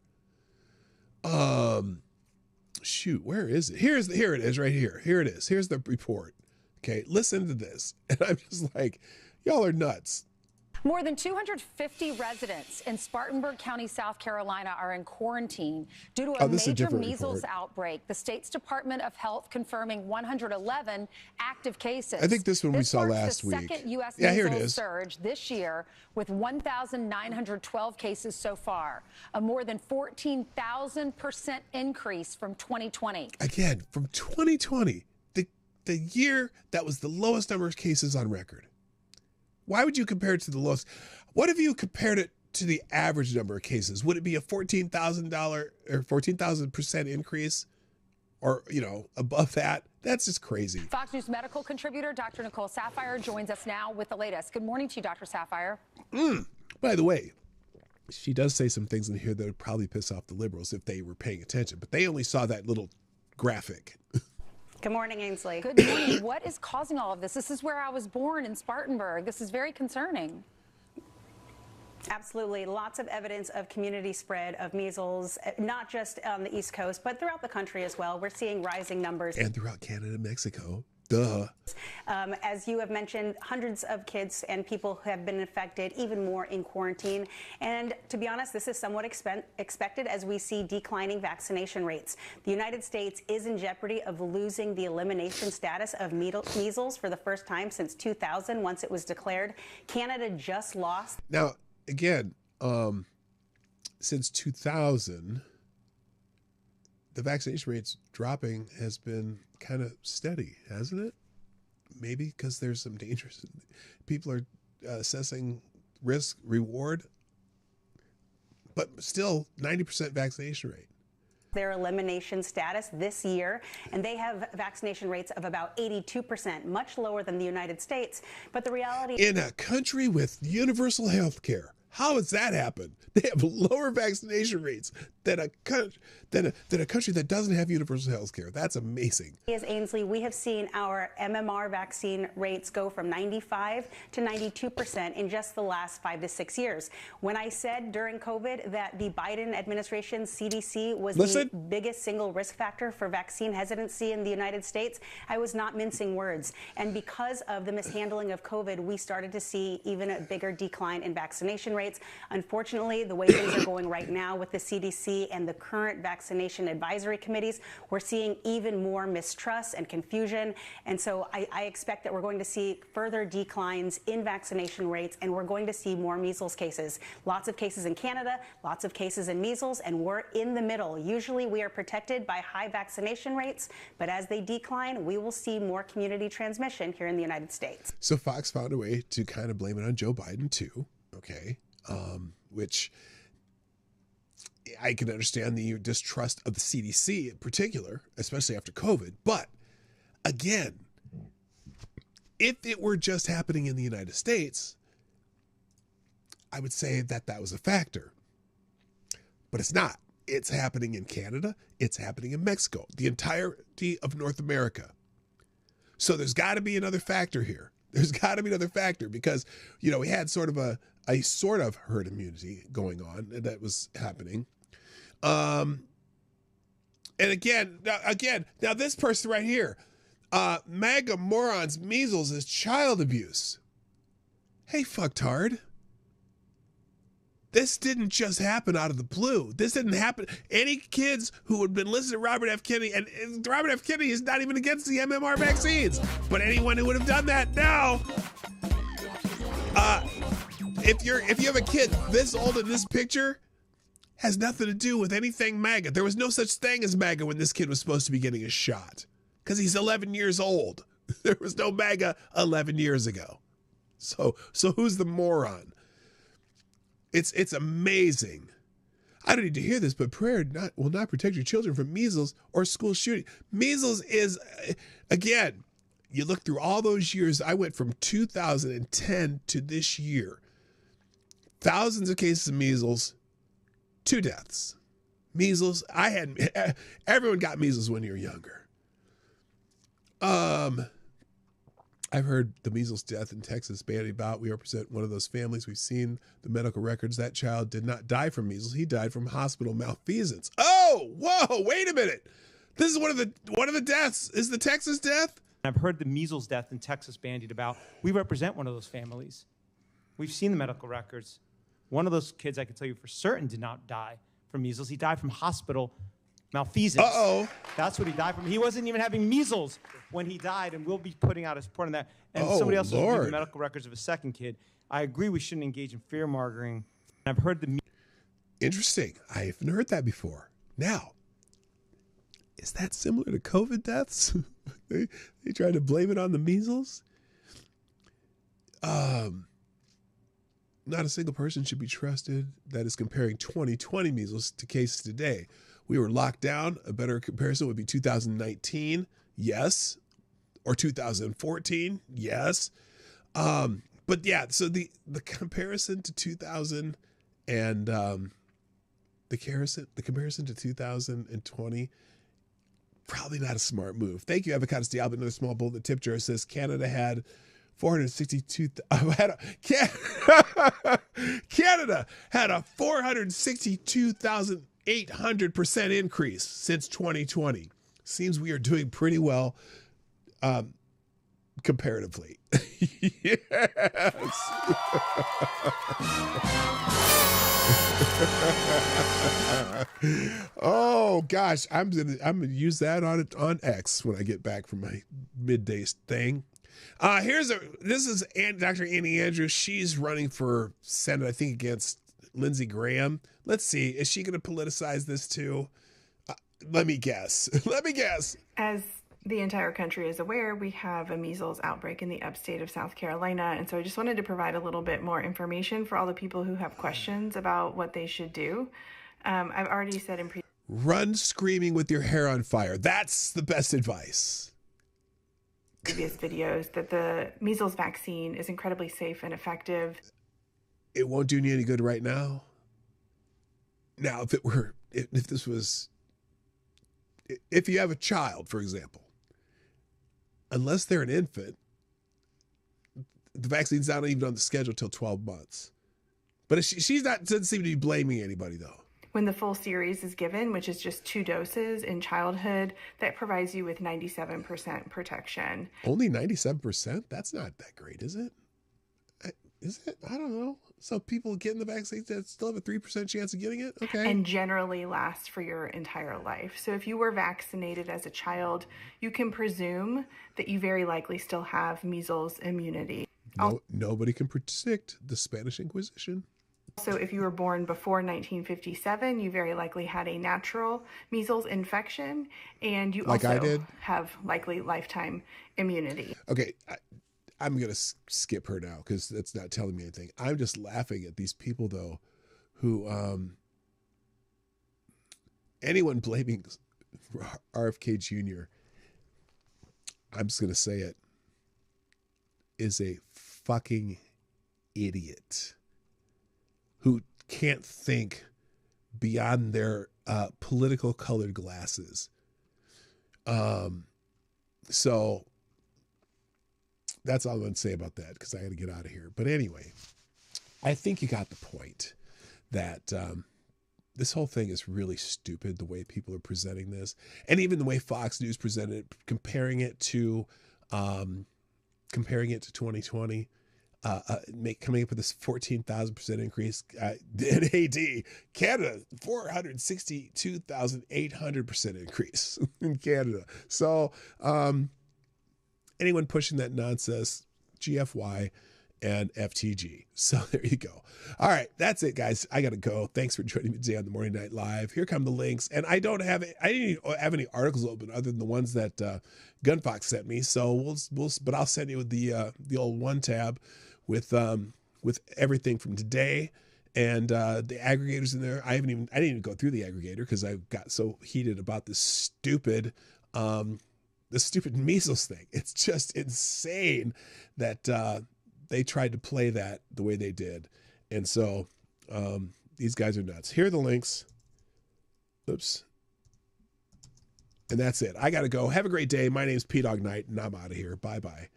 Shoot, where is it? Here it is right here. Here it is. Here's the report. Okay, listen to this. And I'm just like, y'all are nuts. More than 250 residents in Spartanburg County, South Carolina are in quarantine due to a major measles outbreak. The state's Department of Health confirming 111 active cases. I think this one we saw last week. Second U.S. Here it measles is. surge this year with 1,912 cases so far, a more than 14,000% increase from 2020. Again, from 2020, the year that was the lowest number of cases on record. Why would you compare it to the lowest? What if you compared it to the average number of cases? Would it be a $14,000 or 14,000% increase? Or, above that? That's just crazy. Fox News medical contributor Dr. Nicole Saphier joins us now with the latest. Good morning to you, Dr. Saphier. By the way, she does say some things in here that would probably piss off the liberals if they were paying attention, but they only saw that little graphic. Good morning, Ainsley. Good morning. What is causing all of this? This is where I was born in Spartanburg. This is very concerning. Absolutely. Lots of evidence of community spread of measles, not just on the East Coast, but throughout the country as well. We're seeing rising numbers. And throughout Canada and Mexico. Duh. As you have mentioned, hundreds of kids and people who have been infected, even more in quarantine. And to be honest, this is somewhat expected as we see declining vaccination rates. The United States is in jeopardy of losing the elimination status of measles for the first time since 2000, once it was declared. Canada just lost. Now, again, since 2000, the vaccination rates dropping has been kind of steady, hasn't it? Maybe because there's some dangers. People are assessing risk, reward, but still 90% vaccination rate. Their elimination status this year, and they have vaccination rates of about 82%, much lower than the United States. But the reality in a country with universal health care, how has that happened? They have lower vaccination rates than a country that doesn't have universal health care. That's amazing. As Ainsley, we have seen our MMR vaccine rates go from 95 to 92% in just the last 5 to 6 years. When I said during COVID that the Biden administration's CDC was the biggest single risk factor for vaccine hesitancy in the United States, I was not mincing words. And because of the mishandling of COVID, we started to see even a bigger decline in vaccination rates. Unfortunately, the way things are going right now with the CDC and the current vaccination advisory committees, we're seeing even more mistrust and confusion. And so I expect that we're going to see further declines in vaccination rates, and we're going to see more measles cases. Lots of cases in Canada, lots of cases in measles, and we're in the middle. Usually we are protected by high vaccination rates, but as they decline, we will see more community transmission here in the United States. So Fox found a way to kind of blame it on Joe Biden too, okay, which I can understand the distrust of the CDC in particular, especially after COVID. But again, if it were just happening in the United States, I would say that that was a factor. But it's not. It's happening in Canada. It's happening in Mexico, the entirety of North America. So there's got to be another factor here. There's got to be another factor because, you know, we had sort of a sort of herd immunity going on that was happening. And again, now this person right here, MAGA morons, measles is child abuse. Hey, fucktard. This didn't just happen out of the blue. This didn't happen. Any kids who had been listening to Robert F. Kennedy, and Robert F. Kennedy is not even against the MMR vaccines, but anyone who would have done that now, if you have a kid this old in this picture, has nothing to do with anything MAGA. There was no such thing as MAGA when this kid was supposed to be getting a shot because he's 11 years old. There was no MAGA 11 years ago. So who's the moron? It's amazing. I don't need to hear this, but prayer will not protect your children from measles or school shooting. Measles is, again, you look through all those years. I went from 2010 to this year. Thousands of cases of measles, 2 deaths. Measles, everyone got measles when you're younger. I've heard the measles death in Texas bandied about. We represent one of those families. We've seen the medical records. That child did not die from measles. He died from hospital malfeasance. Oh, whoa, wait a minute. This is one of the deaths. Is the Texas death? I've heard the measles death in Texas bandied about. We represent one of those families. We've seen the medical records. One of those kids, I can tell you for certain, did not die from measles. He died from hospital malfeasance. Uh-oh. That's what he died from. He wasn't even having measles when he died, and we'll be putting out a report on that. And somebody else will give the medical records of a second kid. I agree we shouldn't engage in fear-mongering. I've heard the... Interesting. I haven't heard that before. Now, is that similar to COVID deaths? they tried to blame it on the measles? Not a single person should be trusted that is comparing 2020 measles to cases today. We were locked down. A better comparison would be 2019. Yes. Or 2014. Yes. But yeah, so the comparison to 2000 and the comparison to 2020, probably not a smart move. Thank you, Avocados Diablo. Another small bullet tip jar says Canada had 462. Canada had a 462,800% increase since 2020. Seems we are doing pretty well comparatively. Yes. Oh gosh, I'm gonna use that on X when I get back from my midday thing. This is Dr. Annie Andrews. She's running for Senate, I think, against Lindsey Graham. Let's see, is she going to politicize this too? Let me guess. As the entire country is aware, we have a measles outbreak in the upstate of South Carolina. And so I just wanted to provide a little bit more information for all the people who have questions about what they should do. I've already said in run screaming with your hair on fire. That's the best advice. Previous videos that the measles vaccine is incredibly safe and effective. It won't do you any good right now. Now, if you have a child, for example, unless they're an infant, the vaccine's not even on the schedule till 12 months. But doesn't seem to be blaming anybody, though. When the full series is given, which is just 2 doses in childhood, that provides you with 97% protection. Only 97%? That's not that great, is it? Is it? I don't know. So people getting the vaccine that still have a 3% chance of getting it? Okay. And generally lasts for your entire life. So if you were vaccinated as a child, you can presume that you very likely still have measles immunity. Nobody can predict the Spanish Inquisition. So if you were born before 1957, you very likely had a natural measles infection, and you also have likely lifetime immunity. Okay, I'm going to skip her now because that's not telling me anything. I'm just laughing at these people, though, who anyone blaming RFK Jr., I'm just going to say it, is a fucking idiot who can't think beyond their political colored glasses. So that's all I'm going to say about that because I got to get out of here. But anyway, I think you got the point that this whole thing is really stupid, the way people are presenting this. And even the way Fox News presented it, comparing it to 2020. Coming up with this 14,000% increase in AD. Canada, 462,800% increase in Canada. So anyone pushing that nonsense, GFY and FTG. So there you go. All right, that's it, guys. I got to go. Thanks for joining me today on the Morning Night Live. Here come the links. And I didn't have any articles open other than the ones that Gunfox sent me. So but I'll send you the old one tab with everything from today and the aggregators in there. I didn't even go through the aggregator because I got so heated about this stupid measles thing. It's just insane that they tried to play that the way they did. And so these guys are nuts. Here are the links. Oops. And that's it. I got to go. Have a great day. My name's PDawgKnight, and I'm out of here. Bye-bye.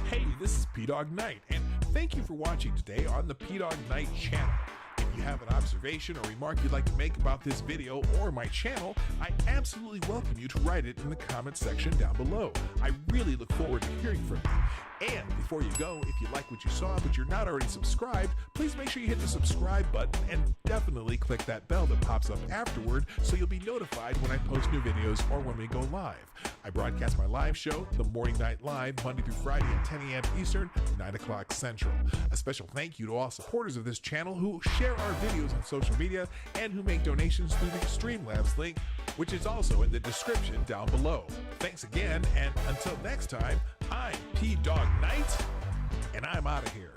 Hey, this is PDawgKnight, and thank you for watching today on the PDawgKnight channel. If you have an observation or remark you'd like to make about this video or my channel, I absolutely welcome you to write it in the comment section down below. I really look forward to hearing from you. And before you go, if you like what you saw but you're not already subscribed, please make sure you hit the subscribe button and definitely click that bell that pops up afterward so you'll be notified when I post new videos or when we go live. I broadcast my live show, The Morning Night Live, Monday through Friday at 10 a.m. Eastern, 9 o'clock Central. A special thank you to all supporters of this channel who share our videos on social media and who make donations through the Streamlabs link, which is also in the description down below. Thanks again, and until next time, I'm PDawgKnight, and I'm out of here.